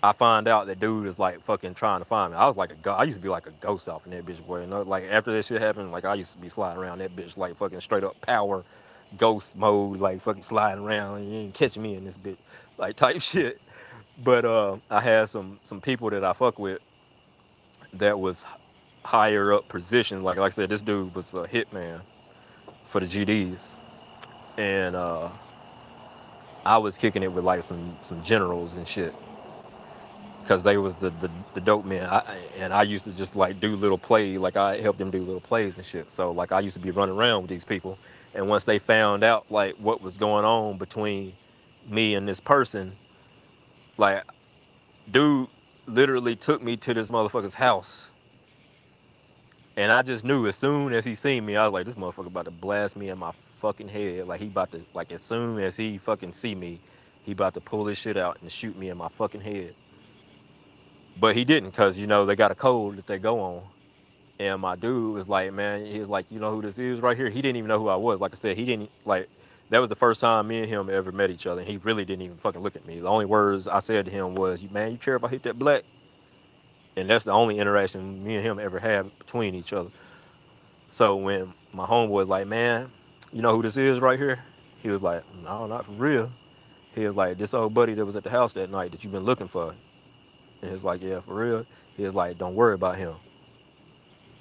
I find out that dude is like fucking trying to find me. I was like I used to be like a ghost off in that bitch, boy. Like after that shit happened, like I used to be sliding around that bitch like fucking straight up power ghost mode, like fucking sliding around and you ain't catching me in this bitch, like type shit. But I had some people that I fuck with that was higher up position. Like I said, this dude was a hitman for the GDs, and I was kicking it with like some generals and shit because they was the dope men. And I used to just like do little plays, like I helped them do little plays and shit. So like I used to be running around with these people, and once they found out like what was going on between me and this person, like dude literally took me to this motherfucker's house. And I just knew as soon as he seen me, I was like, this motherfucker about to blast me in my fucking head. Like he about to, like as soon as he fucking see me, he about to pull his shit out and shoot me in my fucking head. But he didn't, cause they got a code that they go on. And my dude was like, man, he was like, you know who this is right here? He didn't even know who I was. Like I said, he didn't like. That was the first time me and him ever met each other. And he really didn't even fucking look at me. The only words I said to him was, man, you care if I hit that black? And that's the only interaction me and him ever had between each other. So when my homeboy was like, man, you know who this is right here? He was like, no, not for real. He was like, this old buddy that was at the house that night that you've been looking for. And he was like, yeah, for real. He was like, don't worry about him.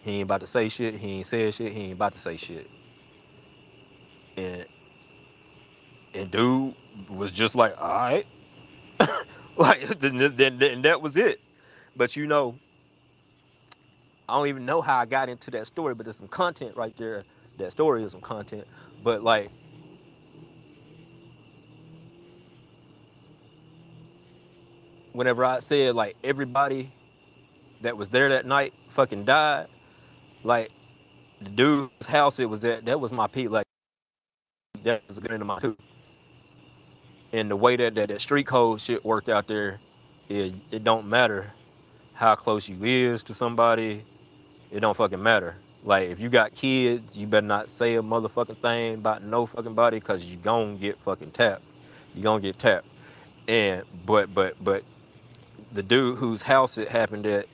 He ain't about to say shit. He ain't said shit. He ain't about to say shit. And dude was just like, all right. Like, then that was it. But I don't even know how I got into that story, but there's some content right there. That story is some content. But like, whenever I said like everybody that was there that night fucking died, like the dude's house it was at, that was my peak. Like that was good into my too. And the way that street code shit worked out there, it don't matter how close you is to somebody, it don't fucking matter. Like, if you got kids, you better not say a motherfucking thing about no fucking body, cause you gonna get fucking tapped. You gonna get tapped. And but the dude whose house it happened at,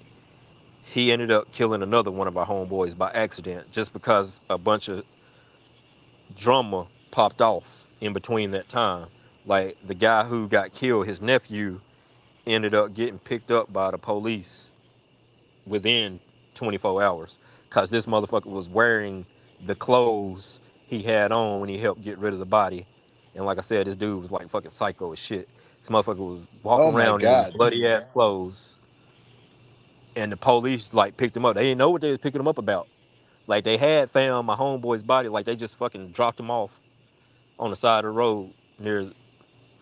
he ended up killing another one of our homeboys by accident, just because a bunch of drama popped off in between that time. Like, the guy who got killed, his nephew ended up getting picked up by the police within 24 hours, because this motherfucker was wearing the clothes he had on when he helped get rid of the body. And like I said, this dude was like fucking psycho as shit. This motherfucker was walking Oh my around in these God. bloody ass clothes, and the police like picked him up. They didn't know what they was picking him up about. Like, they had found my homeboy's body. Like, they just fucking dropped him off on the side of the road near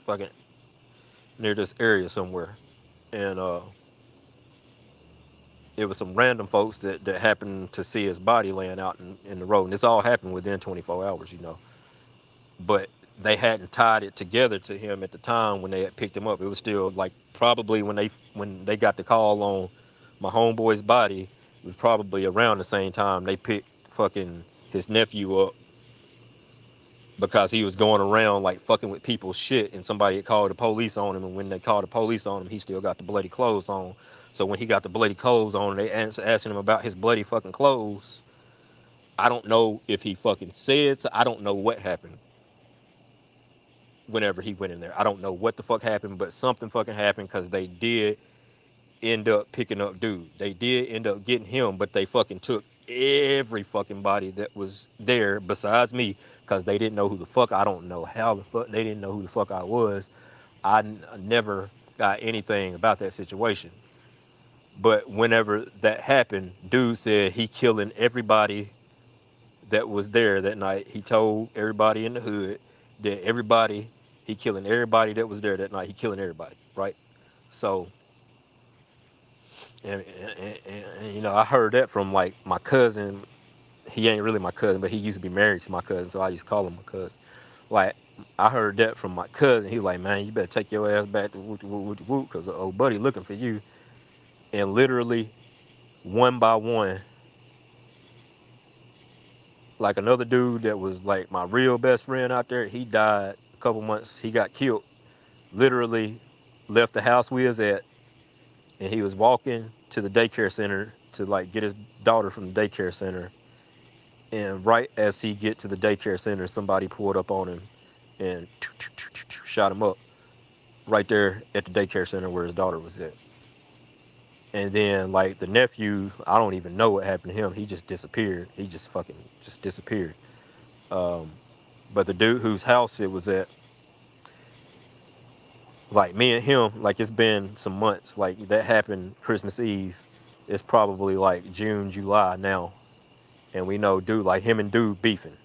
fucking near this area somewhere. And it was some random folks that happened to see his body laying out in the road. And this all happened within 24 hours, you know. But they hadn't tied it together to him at the time when they had picked him up. It was still like, probably when they got the call on my homeboy's body, it was probably around the same time they picked fucking his nephew up, because he was going around like fucking with people's shit, and somebody had called the police on him. And when they called the police on him, he still got the bloody clothes on. So when he got the bloody clothes on, they asking him about his bloody fucking clothes. I don't know if he fucking said so. I don't know what happened whenever he went in there. I don't know what the fuck happened, but something fucking happened, because they did end up picking up dude. They did end up getting him, but they fucking took every fucking body that was there besides me, because they didn't know who the fuck. I don't know how the fuck they didn't know who the fuck I was. Never got anything about that situation. But whenever that happened, dude said he killing everybody that was there that night. He told everybody in the hood that he killing everybody that was there that night. He killing everybody, right? So, and, you know, I heard that from like my cousin. He ain't really my cousin, but he used to be married to my cousin, so I used to call him my cousin. Like, I heard that from my cousin. He was like, man, you better take your ass back to whoop, because the old buddy looking for you. And literally, one by one, like, another dude that was like my real best friend out there, he died a couple months. He got killed. Literally left the house we was at, and he was walking to the daycare center to like get his daughter from the daycare center. And right as he get to the daycare center, somebody pulled up on him and shot him up right there at the daycare center where his daughter was at. And then like the nephew, I don't even know what happened to him. He just disappeared. He just fucking just disappeared. Um, but the dude whose house it was at, like, me and him, like, it's been some months. Like, that happened Christmas Eve. It's probably like June, July now. And we know dude, like, him and dude beefing.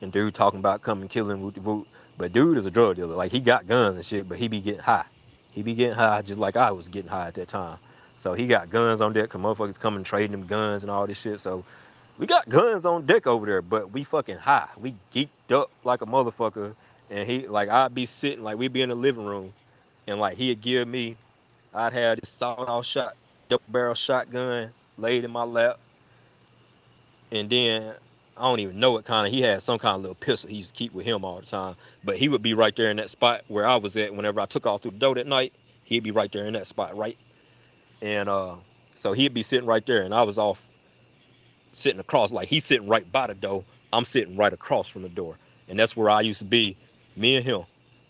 And dude talking about coming killing woot woot. But dude is a drug dealer. Like, he got guns and shit, but he be getting high. He be getting high just like I was getting high at that time. So he got guns on deck, cause motherfuckers coming trading them guns and all this shit. So we got guns on deck over there, but we fucking high. We geeked up like a motherfucker. And he, like, I'd be sitting, like, we'd be in the living room, and like he'd give me, I'd have this sawed-off shot, double barrel shotgun laid in my lap. And then I don't even know what kind of, he had some kind of little pistol he used to keep with him all the time. But he would be right there in that spot where I was at whenever I took off through the door that night. He'd be right there in that spot, right? And so he'd be sitting right there, and I was off sitting across, like, he's sitting right by the door. I'm sitting right across from the door. And that's where I used to be, me and him.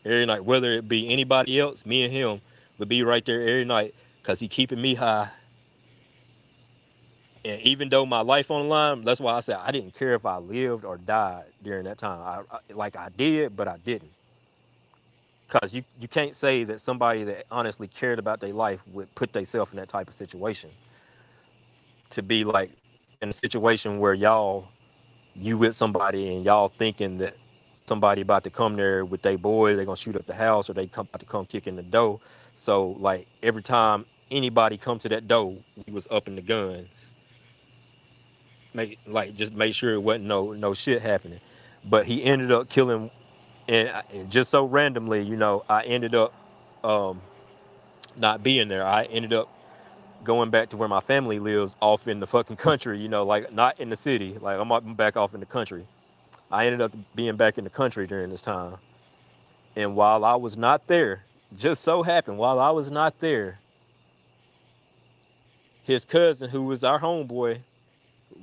Every night, whether it be anybody else, me and him would be right there every night, because he keeping me high. And even though my life on the line, that's why I said I didn't care if I lived or died during that time. Like, I did, but I didn't. Because you can't say that somebody that honestly cared about their life would put themselves in that type of situation, to be like in a situation where you with somebody and y'all thinking that somebody about to come there with their boy, they're gonna shoot up the house, or they come about to come kick in the door. So like every time anybody come to that door, we was up in the guns. Just make sure it wasn't no shit happening. But he ended up killing, and just so randomly, I ended up um not being there. I ended up going back to where my family lives, off in the fucking country, you know, like not in the city. Like I'm back off in the country. I ended up being back in the country during this time. And while I was not there, just so happened while I was not there, his cousin, who was our homeboy,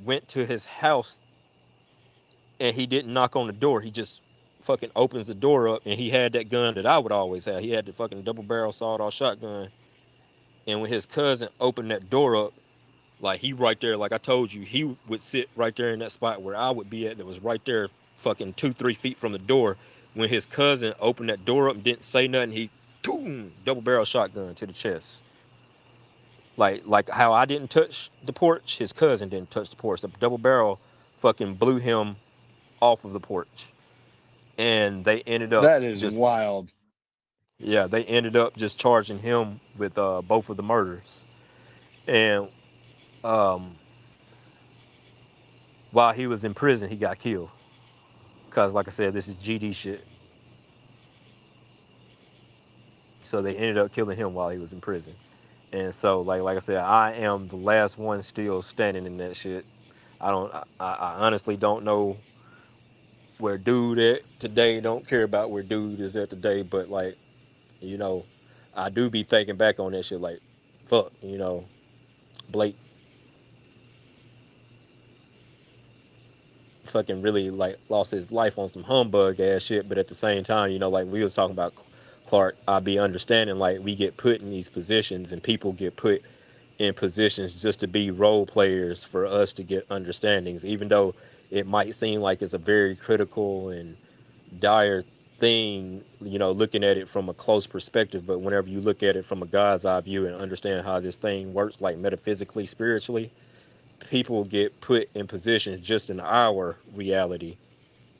went to his house and he didn't knock on the door. He just fucking opens the door up and he had that gun that I would always have. He had the fucking double barrel sawed-off shotgun. And when his cousin opened that door up, like he right there, like I told you, he would sit right there in that spot where I would be at. That was right there, fucking 2-3 feet from the door. When his cousin opened that door up and didn't say nothing, he boom, double barrel shotgun to the chest. Like how I didn't touch the porch, his cousin didn't touch the porch. The double barrel fucking blew him off of the porch, and they ended up That is just wild. yeah, they ended up just charging him with both of the murders. And um, while he was in prison, he got killed. Cause like I said, this is GD shit. So they ended up killing him while he was in prison. And so like I said, I am the last one still standing in that shit. I honestly don't know where dude at today. Don't care about where dude is at today. But like, you know, I do be thinking back on that shit like, fuck, you know, Blake fucking really like lost his life on some humbug ass shit. But at the same time, you know, like we was talking about Clark, I be understanding like we get put in these positions and people get put in positions just to be role players for us to get understandings, even though it might seem like it's a very critical and dire thing, you know, looking at it from a close perspective. But whenever you look at it from a God's eye view and understand how this thing works, like metaphysically, spiritually, people get put in positions just in our reality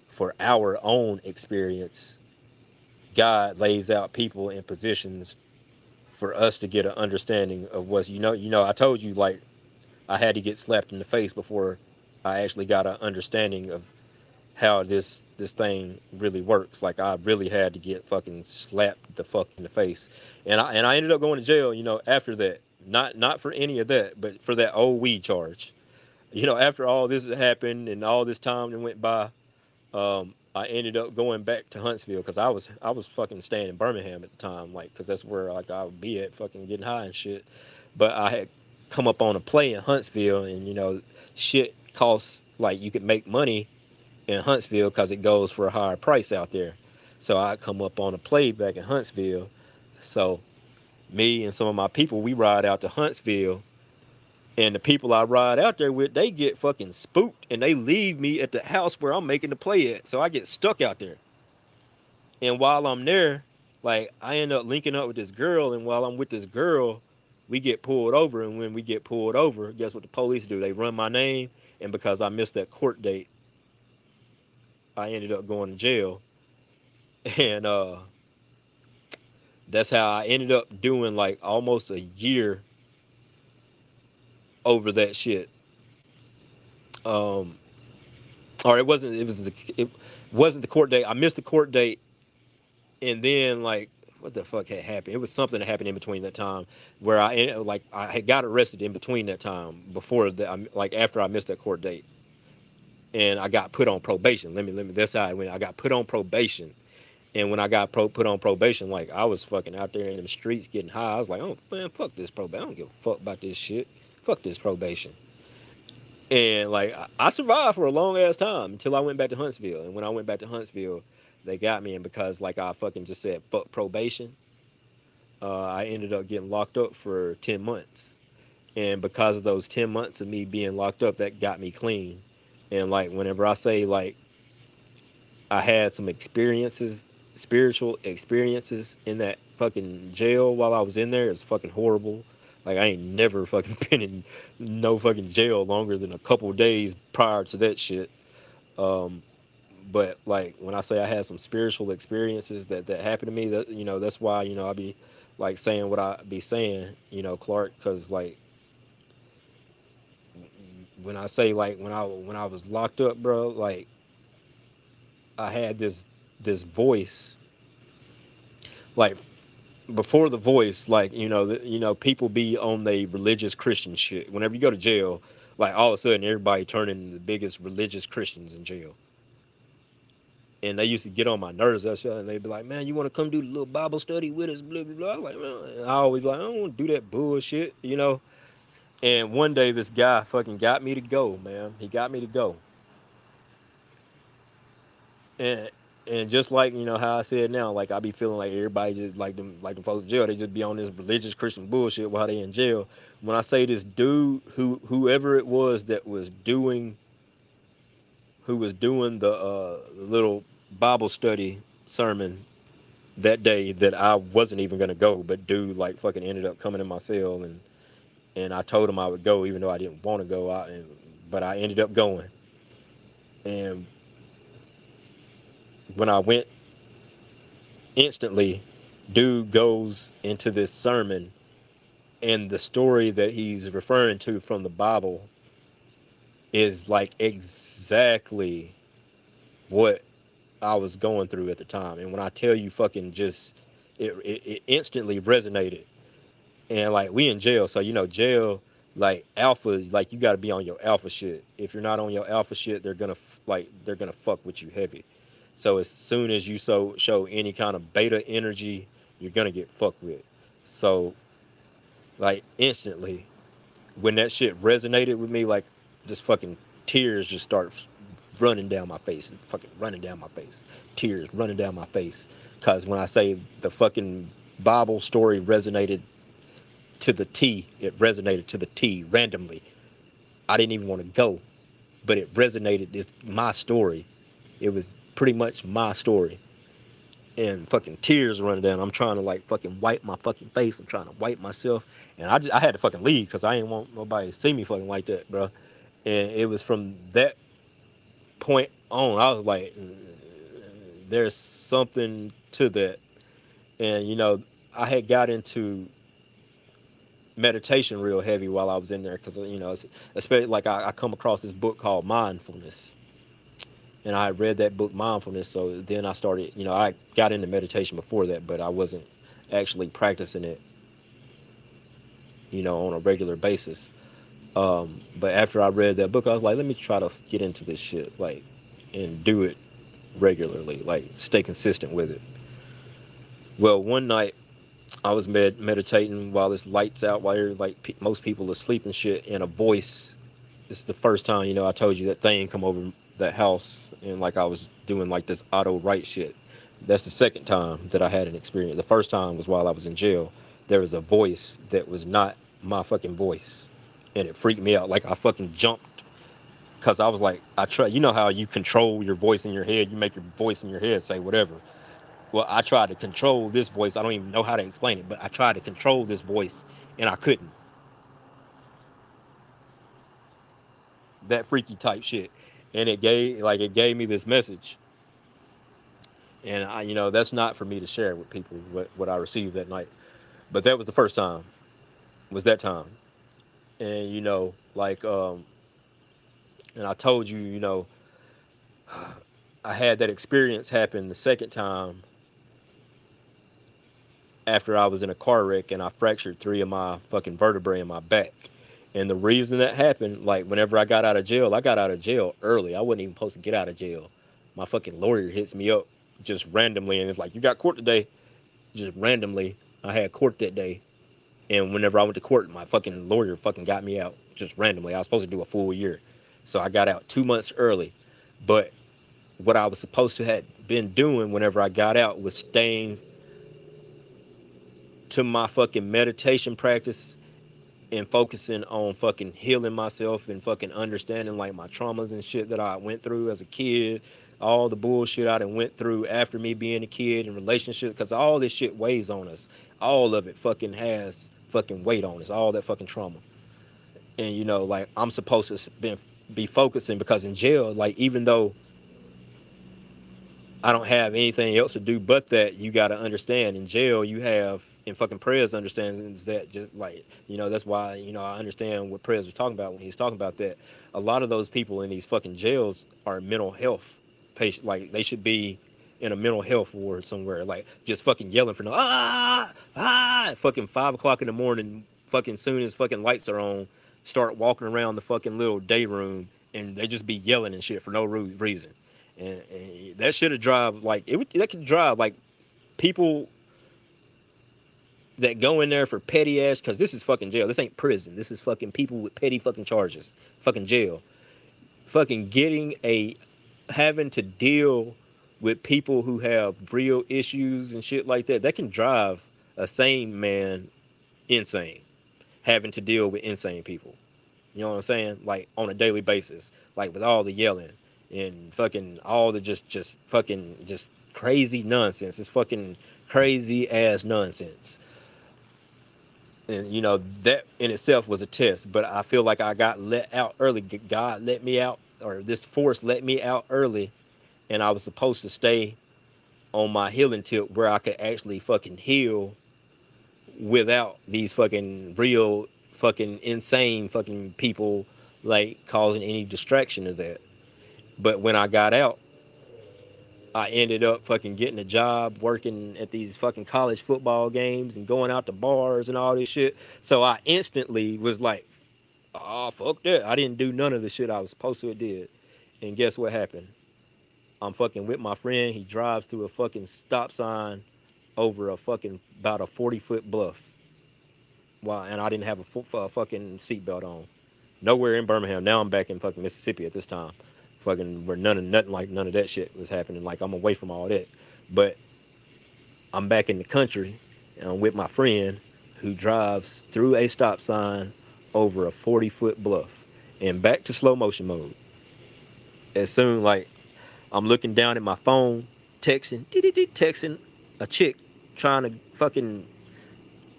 for our own experience. God lays out people in positions for us to get an understanding of what's, I told you like I had to get slapped in the face before I actually got an understanding of how this thing really works. Like I really had to get fucking slapped the fuck in the face, and I ended up going to jail. You know, after that, not for any of that, but for that old weed charge. You know, after all this happened and all this time that went by, I ended up going back to Huntsville because I was fucking staying in Birmingham at the time, like because that's where like I would be at, fucking getting high and shit. But I had come up on a play in Huntsville, and you know, shit costs like you could make money in Huntsville because it goes for a higher price out there. So I come up on a play back in Huntsville. So me and some of my people, we ride out to Huntsville, and the people I ride out there with, they get fucking spooked and they leave me at the house where I'm making the play at. So I get stuck out there. And while I'm there, like I end up linking up with this girl, and while I'm with this girl, we get pulled over. And when we get pulled over, guess what the police do? They run my name, and because I missed that court date, I ended up going to jail. And that's how I ended up doing like almost a year over that shit. Um, or it wasn't the court date. I missed the court date, and then like what the fuck had happened? It was something that happened in between that time where I had got arrested in between that time before that, like after I missed that court date, and I got put on probation. Let me. That's how I went. I got put on probation. And when I got put on probation, like I was fucking out there in the streets getting high. I was like, oh man, fuck this probation. I don't give a fuck about this shit. Fuck this probation. And like I survived for a long ass time until I went back to Huntsville. And when I went back to Huntsville, they got me. And because like I fucking just said fuck probation, I ended up getting locked up for 10 months. And because of those 10 months of me being locked up, that got me clean. And like whenever I say like I had some experiences, spiritual experiences in that fucking jail while I was in there. It's fucking horrible. Like I ain't never fucking been in no fucking jail longer than a couple of days prior to that shit. Um, but like when I say I had some spiritual experiences that happened to me, that that's why I be like saying what I be saying, Clark, because like when I say like when I was locked up, bro, like I had this voice like before the voice, like people be on the religious Christian shit. Whenever you go to jail, like all of a sudden everybody turning into the biggest religious Christians in jail. And they used to get on my nerves, that shit, and they'd be like, "Man, you want to come do the little Bible study with us?" Blah blah blah. I'm like, man, I always be like, "I don't want to do that bullshit," And one day, this guy fucking got me to go, man. He got me to go, and just like how I said now, like I be feeling like everybody just like them folks in jail. They just be on this religious Christian bullshit while they in jail. When I say this dude, whoever it was that was doing, who was doing the little Bible study sermon that day, that I wasn't even gonna go, but dude like fucking ended up coming in my cell, and I told him I would go even though I didn't want to go. But I ended up going, and when I went, instantly, dude goes into this sermon, and the story that he's referring to from the Bible is like exactly what I was going through at the time. And when I tell you, fucking just it instantly resonated. And like we in jail, so jail, like alpha, like you got to be on your alpha shit. If you're not on your alpha shit, they're gonna fuck with you heavy. So as soon as you show any kind of beta energy, you're gonna get fucked with. So like instantly, when that shit resonated with me, like just fucking tears just start running down my face, fucking running down my face, tears running down my face. Cause when I say the fucking Bible story resonated to the T, it resonated to the T randomly. I didn't even want to go, but it resonated. It's my story. It was pretty much my story. And fucking tears running down. I'm trying to like fucking wipe my fucking face. I'm trying to wipe myself. And I had to fucking leave because I didn't want nobody to see me fucking like that, bro. And it was from that point on, I was like, there's something to that. And I had got into meditation real heavy while I was in there because especially like I come across this book called Mindfulness, and I read that book Mindfulness. So then I started, I got into meditation before that, but I wasn't actually practicing it, on a regular basis. But after I read that book, I was like, let me try to get into this shit, like, and do it regularly, like stay consistent with it. Well, one night I was meditating while it's lights out, while most people are asleep and shit, and a voice. This is the first time, I told you that thing come over that house, and like I was doing like this auto write shit. That's the second time that I had an experience. The first time was while I was in jail. There was a voice that was not my fucking voice, and it freaked me out. Like I fucking jumped because I was like, I try. You know how you control your voice in your head? You make your voice in your head say whatever. Well, I tried to control this voice. I don't even know how to explain it, but I tried to control this voice, and I couldn't. That freaky type shit, and it gave me this message, and that's not for me to share with people what I received that night, but that was the first time, was that time, and and I told you, I had that experience happen the second time after I was in a car wreck and I fractured three of my fucking vertebrae in my back. And the reason that happened, like whenever I got out of jail early. I wasn't even supposed to get out of jail. My fucking lawyer hits me up just randomly and it's like, you got court today. Just randomly. I had court that day. And whenever I went to court, my fucking lawyer fucking got me out just randomly. I was supposed to do a full year. So I got out 2 months early. But what I was supposed to have been doing whenever I got out was staying to my fucking meditation practice and focusing on fucking healing myself and fucking understanding like my traumas and shit that I went through as a kid, all the bullshit I done went through after me being a kid and relationships, because all this shit weighs on us. All of it fucking has fucking weight on us, all that fucking trauma. And like I'm supposed to be focusing because in jail, like even though I don't have anything else to do but that. You got to understand, in jail, you have, in fucking Prez understands that just like, that's why, I understand what Prez was talking about when he's talking about that. A lot of those people in these fucking jails are mental health patients. Like they should be in a mental health ward somewhere, like just fucking yelling for no at fucking 5 o'clock in the morning, fucking soon as fucking lights are on, start walking around the fucking little day room and they just be yelling and shit for no reason. And that should have drive like that could drive like people that go in there for petty ass, because this is fucking jail. This ain't prison. This is fucking people with petty fucking charges. Fucking jail. Fucking having to deal with people who have real issues and shit like that. That can drive a sane man insane. Having to deal with insane people. You know what I'm saying? Like on a daily basis. Like with all the yelling and fucking all the just fucking just crazy nonsense. It's fucking crazy ass nonsense. And you know that in itself was a test, but I feel like I got let out early. God let me out, or this force let me out early, and I was supposed to stay on my healing tip where I could actually fucking heal without these fucking real fucking insane fucking people like causing any distraction of that. But when I got out, I ended up fucking getting a job working at these fucking college football games and going out to bars and all this shit. So I instantly was like, oh, fuck that. I didn't do none of the shit I was supposed to have did. And guess what happened? I'm fucking with my friend. He drives through a fucking stop sign over a fucking about a 40-foot bluff. Wow, and I didn't have a fucking seatbelt on. Nowhere in Birmingham. Now I'm back in fucking Mississippi at this time. Fucking where none of that shit was happening. Like I'm away from all that. But I'm back in the country and I'm with my friend who drives through a stop sign over a 40-foot bluff and back to slow motion mode. As soon like I'm looking down at my phone, texting a chick, trying to fucking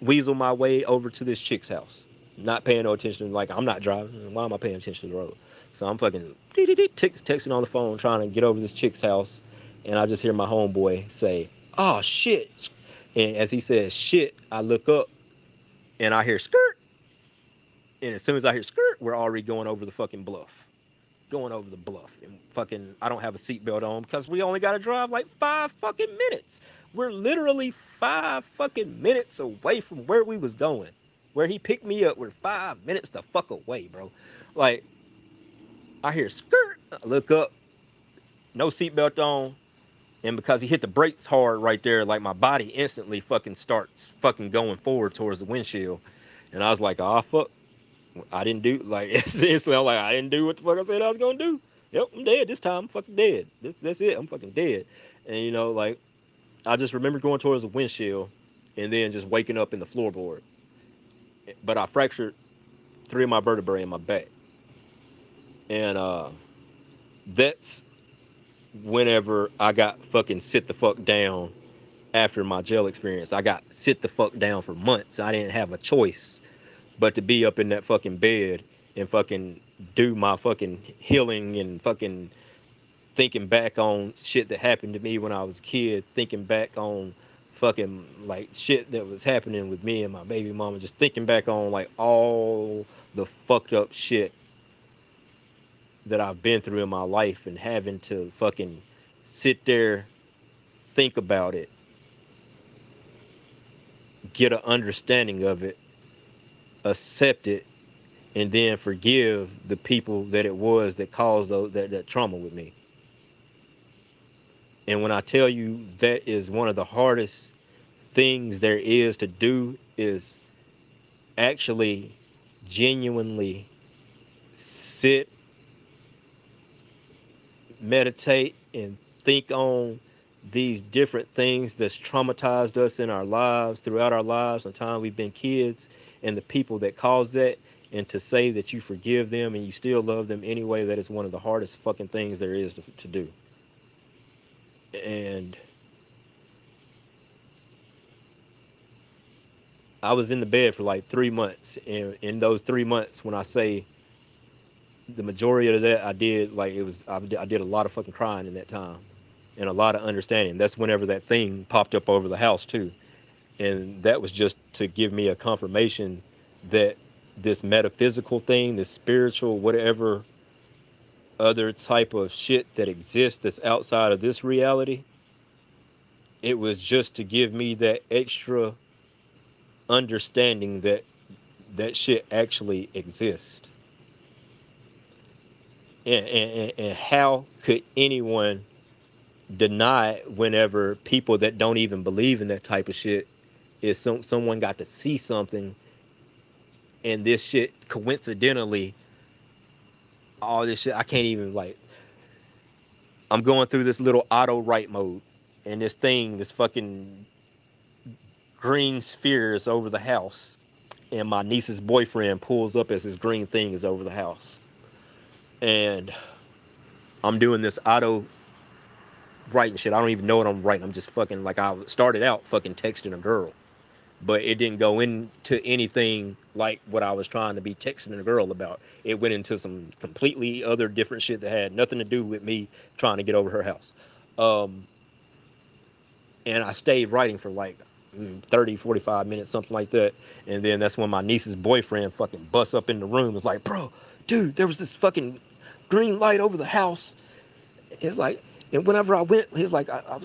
weasel my way over to this chick's house. Not paying no attention. Like I'm not driving. Why am I paying attention to the road? So I'm fucking texting on the phone, trying to get over this chick's house, and I just hear my homeboy say, "Oh shit!" And as he says "shit," I look up and I hear skirt. And as soon as I hear skirt, we're already going over the fucking bluff. Going over the bluff. And fucking, I don't have a seatbelt on because we only got to drive like 5 fucking minutes. We're literally 5 fucking minutes away from where we was going. Where he picked me up, we're 5 minutes the fuck away, bro. Like, I hear skirt. I look up, no seatbelt on. And because he hit the brakes hard right there, like my body instantly fucking starts fucking going forward towards the windshield. And I was like, oh, fuck. I didn't do, like, instantly, I'm like, I didn't do what the fuck I said I was going to do. Yep, I'm dead this time. I'm fucking dead. That's it. I'm fucking dead. And, you know, like, I just remember going towards the windshield and then just waking up in the floorboard. But I fractured 3 of my vertebrae in my back. And that's whenever I got fucking sit the fuck down after my jail experience. I got sit the fuck down for months. I didn't have a choice but to be up in that fucking bed and fucking do my fucking healing and fucking thinking back on shit that happened to me when I was a kid, thinking back on fucking like shit that was happening with me and my baby mama, just thinking back on like all the fucked up shit that I've been through in my life and having to fucking sit there, think about it, get an understanding of it, accept it, and then forgive the people that it was that caused that trauma with me. And when I tell you that is one of the hardest things there is to do, is actually genuinely sit, meditate, and think on these different things that's traumatized us in our lives, throughout our lives, the time we've been kids, and the people that caused that, and to say that you forgive them and you still love them anyway, that is one of the hardest fucking things there is to do. And I was in the bed for like 3 months, and in those 3 months, when I say the majority of that, I did like I did a lot of fucking crying in that time, and a lot of understanding. That's whenever that thing popped up over the house too, and that was just to give me a confirmation that this metaphysical thing, this spiritual, whatever other type of shit that exists that's outside of this reality, it was just to give me that extra understanding that that shit actually exists. And how could anyone deny it whenever people that don't even believe in that type of shit is someone got to see something, and this shit coincidentally, all this shit I can't even like. I'm going through this little auto write mode, and this fucking green sphere is over the house, and my niece's boyfriend pulls up as this green thing is over the house, and I'm doing this auto writing shit. I don't even know what I'm writing. I'm just fucking like I started out fucking texting a girl, but it didn't go into anything like what I was trying to be texting a girl about. It went into some completely other different shit that had nothing to do with me trying to get over her house. Um, and I stayed writing for like 30, 45 minutes, something like that. And then that's when my niece's boyfriend fucking busts up in the room. Was like, bro, dude, there was this fucking green light over the house. It's like, and whenever I went, he was like, I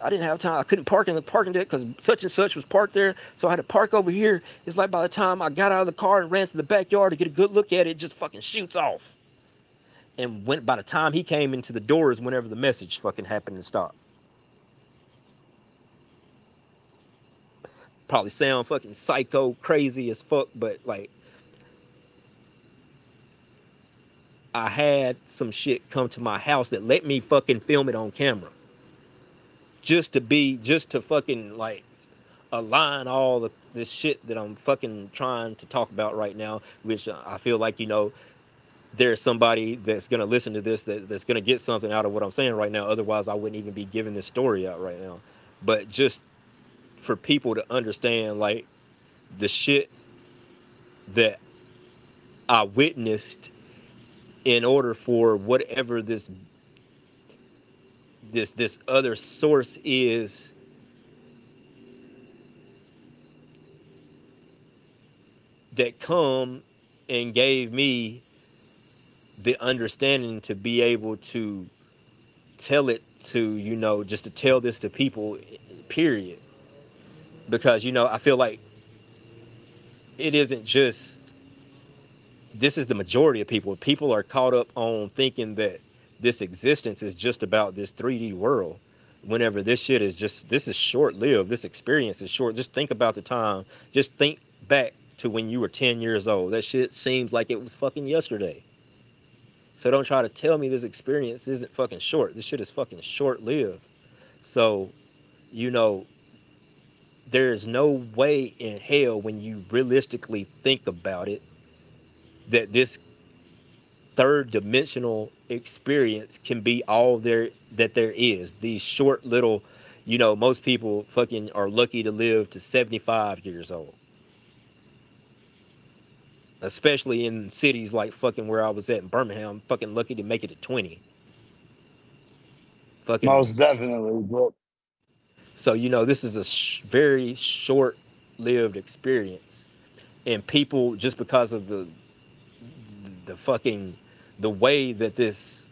didn't have time. I couldn't park in the parking deck because such and such was parked there. So I had to park over here. It's like by the time I got out of the car and ran to the backyard to get a good look at it, it just fucking shoots off. And by the time he came into the doors, whenever the message fucking happened and stopped. Probably sound fucking psycho crazy as fuck, but like I had some shit come to my house that let me fucking film it on camera. Just to fucking like align all this shit that I'm fucking trying to talk about right now, which I feel like, there's somebody that's going to listen to this that's going to get something out of what I'm saying right now. Otherwise, I wouldn't even be giving this story out right now. But just for people to understand, like, the shit that I witnessed in order for whatever this other source is that come and gave me the understanding to be able to tell it to, just to tell this to people, period. Because, I feel like it isn't just, this is the majority of people. People are caught up on thinking that this existence is just about this 3D world. Whenever this shit is just, this is short lived. This experience is short. Just think about the time. Just think back to when you were 10 years old. That shit seems like it was fucking yesterday. So don't try to tell me this experience isn't fucking short. This shit is fucking short lived. So, you know, there's no way in hell when you realistically think about it that this third dimensional experience can be all there that there is. These short little, most people fucking are lucky to live to 75 years old. Especially in cities like fucking where I was at in Birmingham, I'm fucking lucky to make it to 20. Fucking. Most definitely, bro. So, this is a very short-lived experience. And people, just because of the fucking, the way that this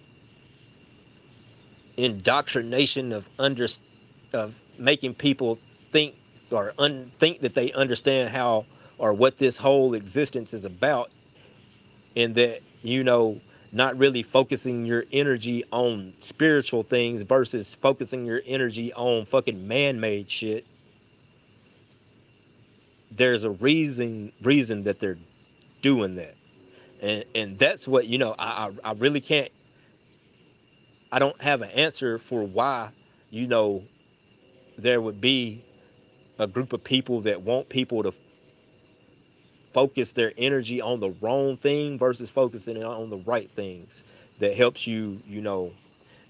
indoctrination of making people think or think that they understand how or what this whole existence is about, and that, not really focusing your energy on spiritual things versus focusing your energy on fucking man-made shit. There's a reason that they're doing that. And that's what, I really can't, I don't have an answer for why, there would be a group of people that want people to focus their energy on the wrong thing versus focusing on the right things that helps you,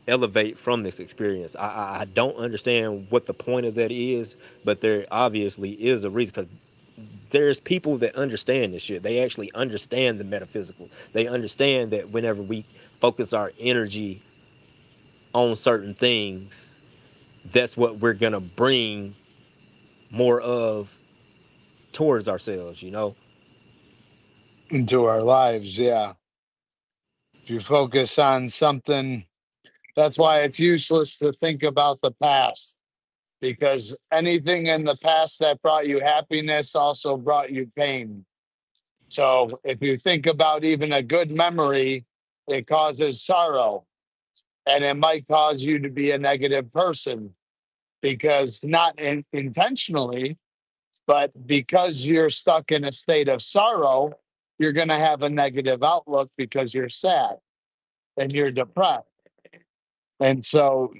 elevate from this experience. I don't understand what the point of that is, but there obviously is a reason, because there's people that understand this shit. They actually understand the metaphysical. They understand that whenever we focus our energy on certain things, that's what we're gonna bring more of towards ourselves, Into our lives, yeah. If you focus on something, that's why it's useless to think about the past. because anything in the past that brought you happiness also brought you pain. So if you think about even a good memory, it causes sorrow, and it might cause you to be a negative person because not intentionally, but because you're stuck in a state of sorrow, you're going to have a negative outlook because you're sad and you're depressed. And so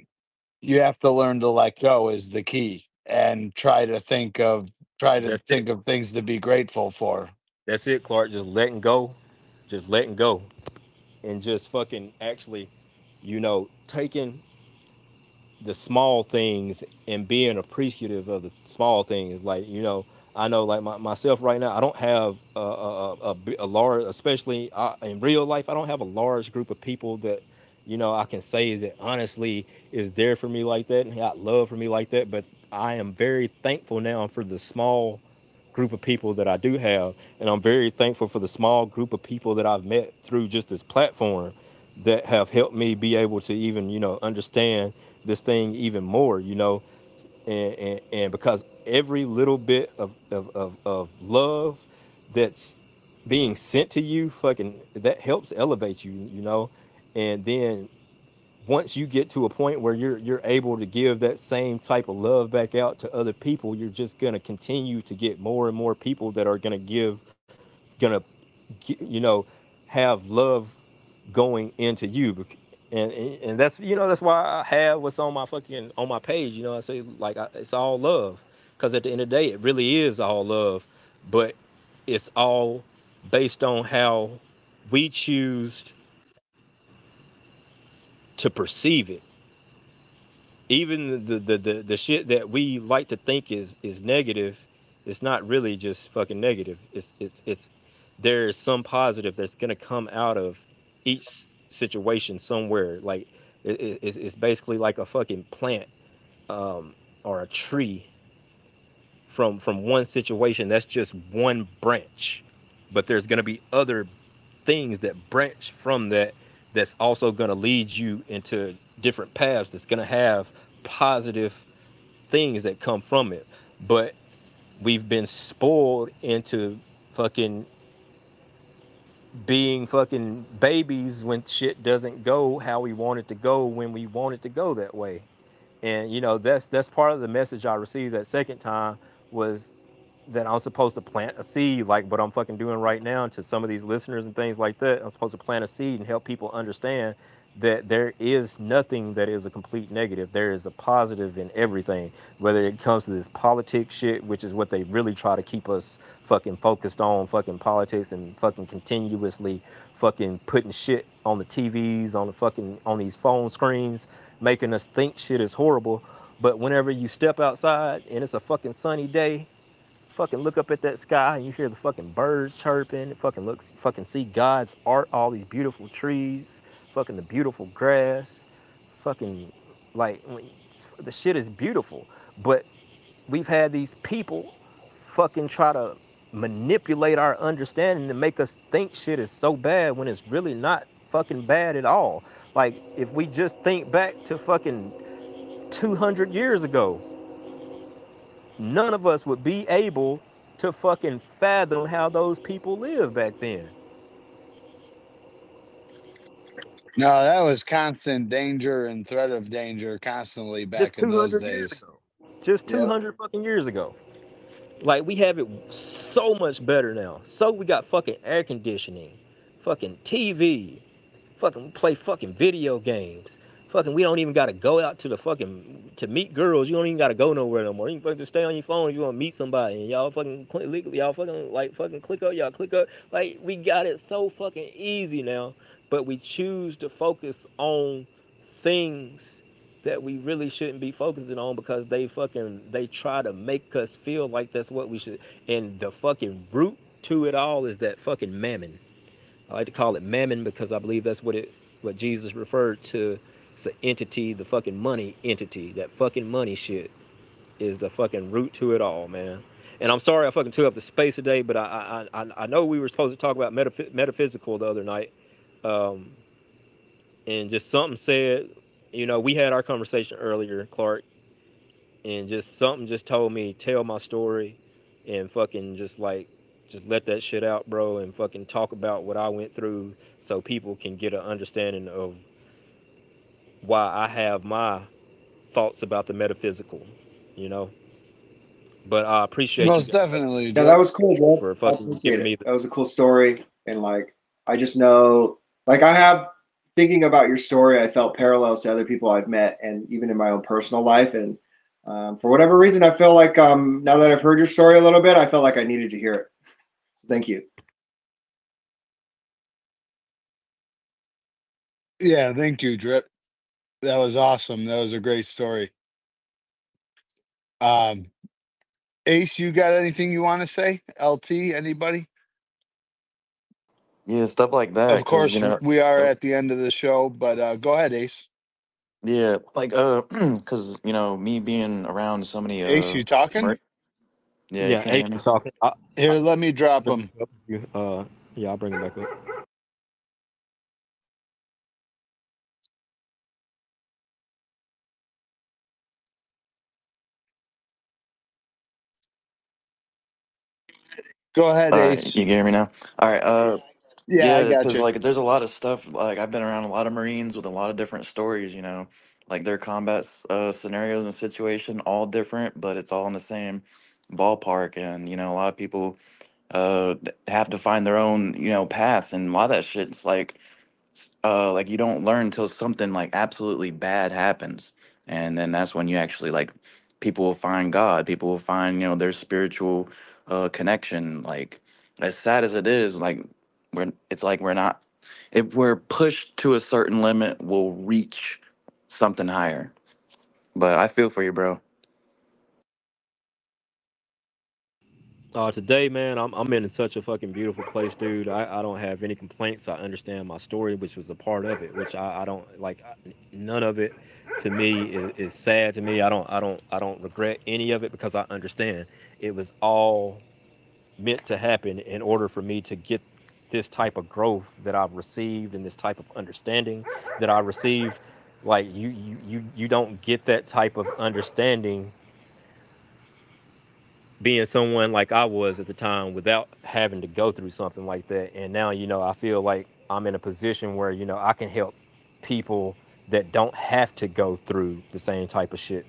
you have to learn to let go is the key, and That's it. think of things to be grateful for. That's it, Clark. Just letting go, and just fucking actually, taking the small things and being appreciative of the small things. Like, I know, like myself right now, I don't have a large, especially in real life, I don't have a large group of people that, I can say that honestly is there for me like that and got love for me like that. But I am very thankful now for the small group of people that I do have. And I'm very thankful for the small group of people that I've met through just this platform that have helped me be able to even, understand this thing even more, and because every little bit of love that's being sent to you, fucking, that helps elevate you, and then once you get to a point where you're able to give that same type of love back out to other people, you're just gonna continue to get more and more people that are gonna have love going into you. And that's why I have what's on my fucking on my page. I say, like, it's all love, because at the end of the day it really is all love, but it's all based on how we choose to perceive it. Even the shit that we like to think is negative, it's not really just fucking negative. It's there's some positive that's gonna come out of each situation somewhere. Like, it's basically like a fucking plant, or a tree. From one situation, that's just one branch, but there's gonna be other things that branch from that, that's also going to lead you into different paths, that's going to have positive things that come from it. But we've been spoiled into fucking being fucking babies when shit doesn't go how we want it to go, when we want it to go that way. And that's part of the message I received that second time, was that I'm supposed to plant a seed, like what I'm fucking doing right now, to some of these listeners and things like that. I'm supposed to plant a seed and help people understand that there is nothing that is a complete negative. There is a positive in everything, whether it comes to this politics shit, which is what they really try to keep us fucking focused on, fucking politics, and fucking continuously fucking putting shit on the TVs, on the fucking, on these phone screens, making us think shit is horrible. But whenever you step outside and it's a fucking sunny day, fucking look up at that sky and you hear the fucking birds chirping, fucking see God's art, all these beautiful trees, fucking the beautiful grass, fucking, like, the shit is beautiful. But we've had these people fucking try to manipulate our understanding to make us think shit is so bad when it's really not fucking bad at all. Like, if we just think back to fucking 200 years ago, none of us would be able to fucking fathom how those people lived back then. No, that was constant danger and threat of danger constantly Just back in those 200 years days. ago. Just Yep. 200 fucking years ago. Like, we have it so much better now. So we got fucking air conditioning, fucking TV, fucking play fucking video games. Fucking, we don't even gotta go out to the fucking to meet girls. You don't even gotta go nowhere no more. You can fucking just stay on your phone if you want to meet somebody, and y'all fucking y'all fucking, like, fucking click up, y'all click up. Like, we got it so fucking easy now, but we choose to focus on things that we really shouldn't be focusing on, because they try to make us feel like that's what we should. And the fucking root to it all is that fucking mammon. I like to call it mammon because I believe that's what Jesus referred to. It's an entity, the fucking money entity. That fucking money shit is the fucking root to it all, man. And I'm sorry I fucking took up the space today, but I know we were supposed to talk about metaphysical the other night, um, and just something said, we had our conversation earlier, Clark, and just something just told me tell my story, and fucking just let that shit out, bro, and fucking talk about what I went through so people can get an understanding of why I have my thoughts about the metaphysical, you know. But I appreciate you Most guys definitely, Yeah, that Drip. was cool, bro. for I fucking appreciate giving it. me the. That was a cool story, and like I just know, like I have thinking about your story, I felt parallels to other people I've met, and even in my own personal life. And for whatever reason, I feel like now that I've heard your story a little bit, I felt like I needed to hear it. So thank you. Yeah, thank you, Drip. That was awesome. That was a great story. Um, Ace, you got anything you want to say? LT, anybody? Yeah, stuff like that, Of because course, we are at the end of the show, but go ahead, Ace. yeah, like because me being around so many Ace, you talking? yeah, you Yeah, can't Ace hear me. is talking. I Here, let me drop bring him. it up. Yeah, I'll bring it back up. Go ahead, All right, Ace. you can hear me now. All right, Yeah, I yeah, got because you. like there's a lot of stuff. Like I've been around a lot of Marines with a lot of different stories. Like their combat scenarios and situation, all different, but it's all in the same ballpark. And a lot of people have to find their own paths, and a lot of that shit's like you don't learn until something like absolutely bad happens, and then that's when you actually like people will find God, people will find their spiritual connection. Like as sad as it is, like it's like we're not, if we're pushed to a certain limit, we'll reach something higher. But I feel for you, bro. Today, man, I'm in such a fucking beautiful place, dude. I don't have any complaints. I understand my story, which was a part of it, which I don't like. None of it to me is sad to me. I don't regret any of it because I understand it was all meant to happen in order for me to get this type of growth that I've received and this type of understanding that I received. Like you don't get that type of understanding being someone like I was at the time without having to go through something like that. And now, I feel like I'm in a position where, I can help people that don't have to go through the same type of shit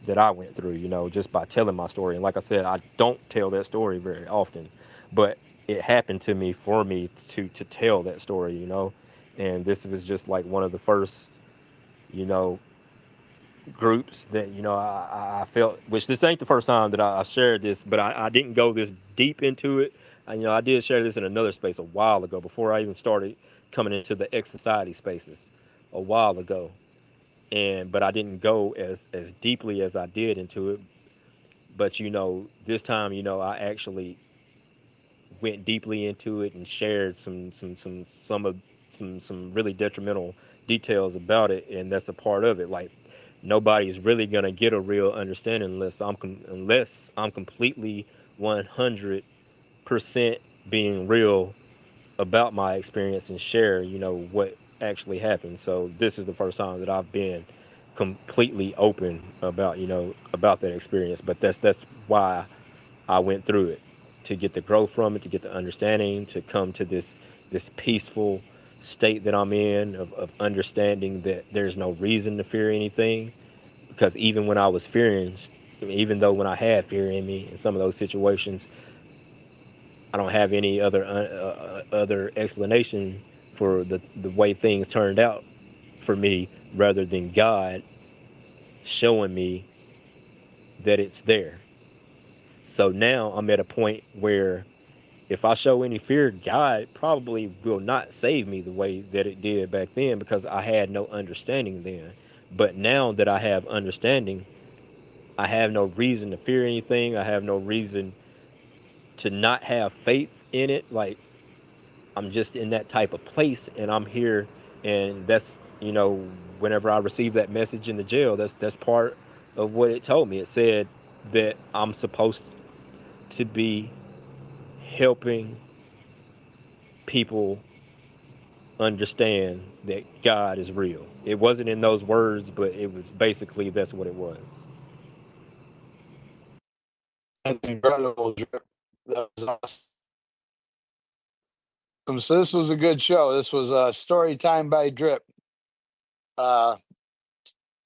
that I went through, just by telling my story. And like I said, I don't tell that story very often, but it happened to me for me to tell that story, And this was just like one of the first, you know, groups that I felt, which this ain't the first time that I shared this, but I didn't go this deep into it. I did share this in another space a while ago before I even started coming into the X society spaces a while ago, and but I didn't go as deeply as I did into it. But this time, I actually went deeply into it and shared some really detrimental details about it, and that's a part of it. Like nobody's really gonna get a real understanding unless I'm completely 100% being real about my experience and share what actually happened. So this is the first time that I've been completely open about about that experience. But that's why I went through it, to get the growth from it, to get the understanding, to come to this peaceful state that I'm in of understanding that there's no reason to fear anything. Because even when I was fearing, even though when I had fear in me in some of those situations, I don't have any other explanation for the way things turned out for me, rather than God showing me that it's there. So now I'm at a point where if I show any fear, God probably will not save me the way that it did back then, because I had no understanding then. But now that I have understanding, I have no reason to fear anything. I have no reason to not have faith in it. Like I'm just in that type of place, and I'm here, and that's whenever I received that message in the jail, that's part of what it told me. It said that I'm supposed to be helping people understand that God is real. It wasn't in those words, but it was basically that's what it was. That's incredible, Drip. That was awesome. So this was a good show. This was story time by Drip.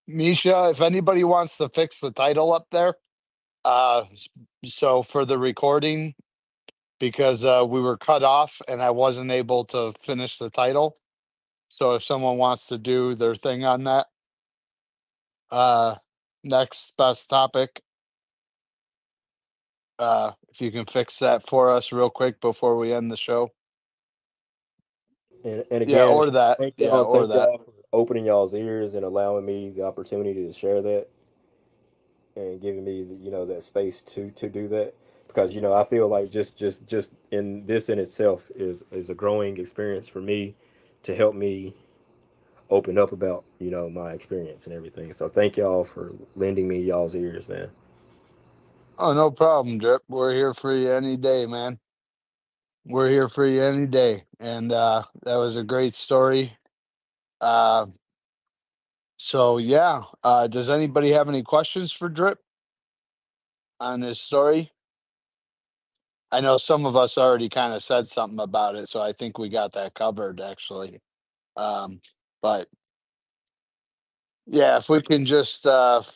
Misha, if anybody wants to fix the title up there, so for the recording, because we were cut off and I wasn't able to finish the title. So if someone wants to do their thing on that, next best topic, if you can fix that for us real quick before we end the show. And Yeah, again, or that. thank Yeah, y'all, or thank that. y'all for opening y'all's ears and allowing me the opportunity to share that and giving me that space to do that, because I feel like just in this in itself is a growing experience for me to help me open up about my experience and everything. So thank y'all for lending me y'all's ears, man. Oh, no problem, Drip. We're here for you any day, man. We're here for you any day. And that was a great story. So yeah. Does anybody have any questions for Drip on this story? I know some of us already kind of said something about it, so I think we got that covered actually. But yeah, if we can just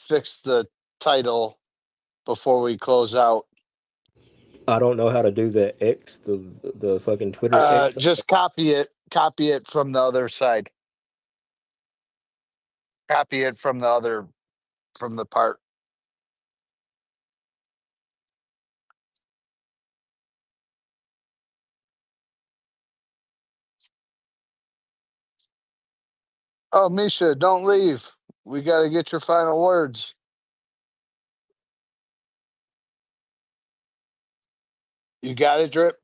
fix the title before we close out. I don't know how to do that X, the fucking Twitter X. Just copy it from the other side. Copy it from the part. Oh, Misha, don't leave. We got to get your final words. You got it, Drip?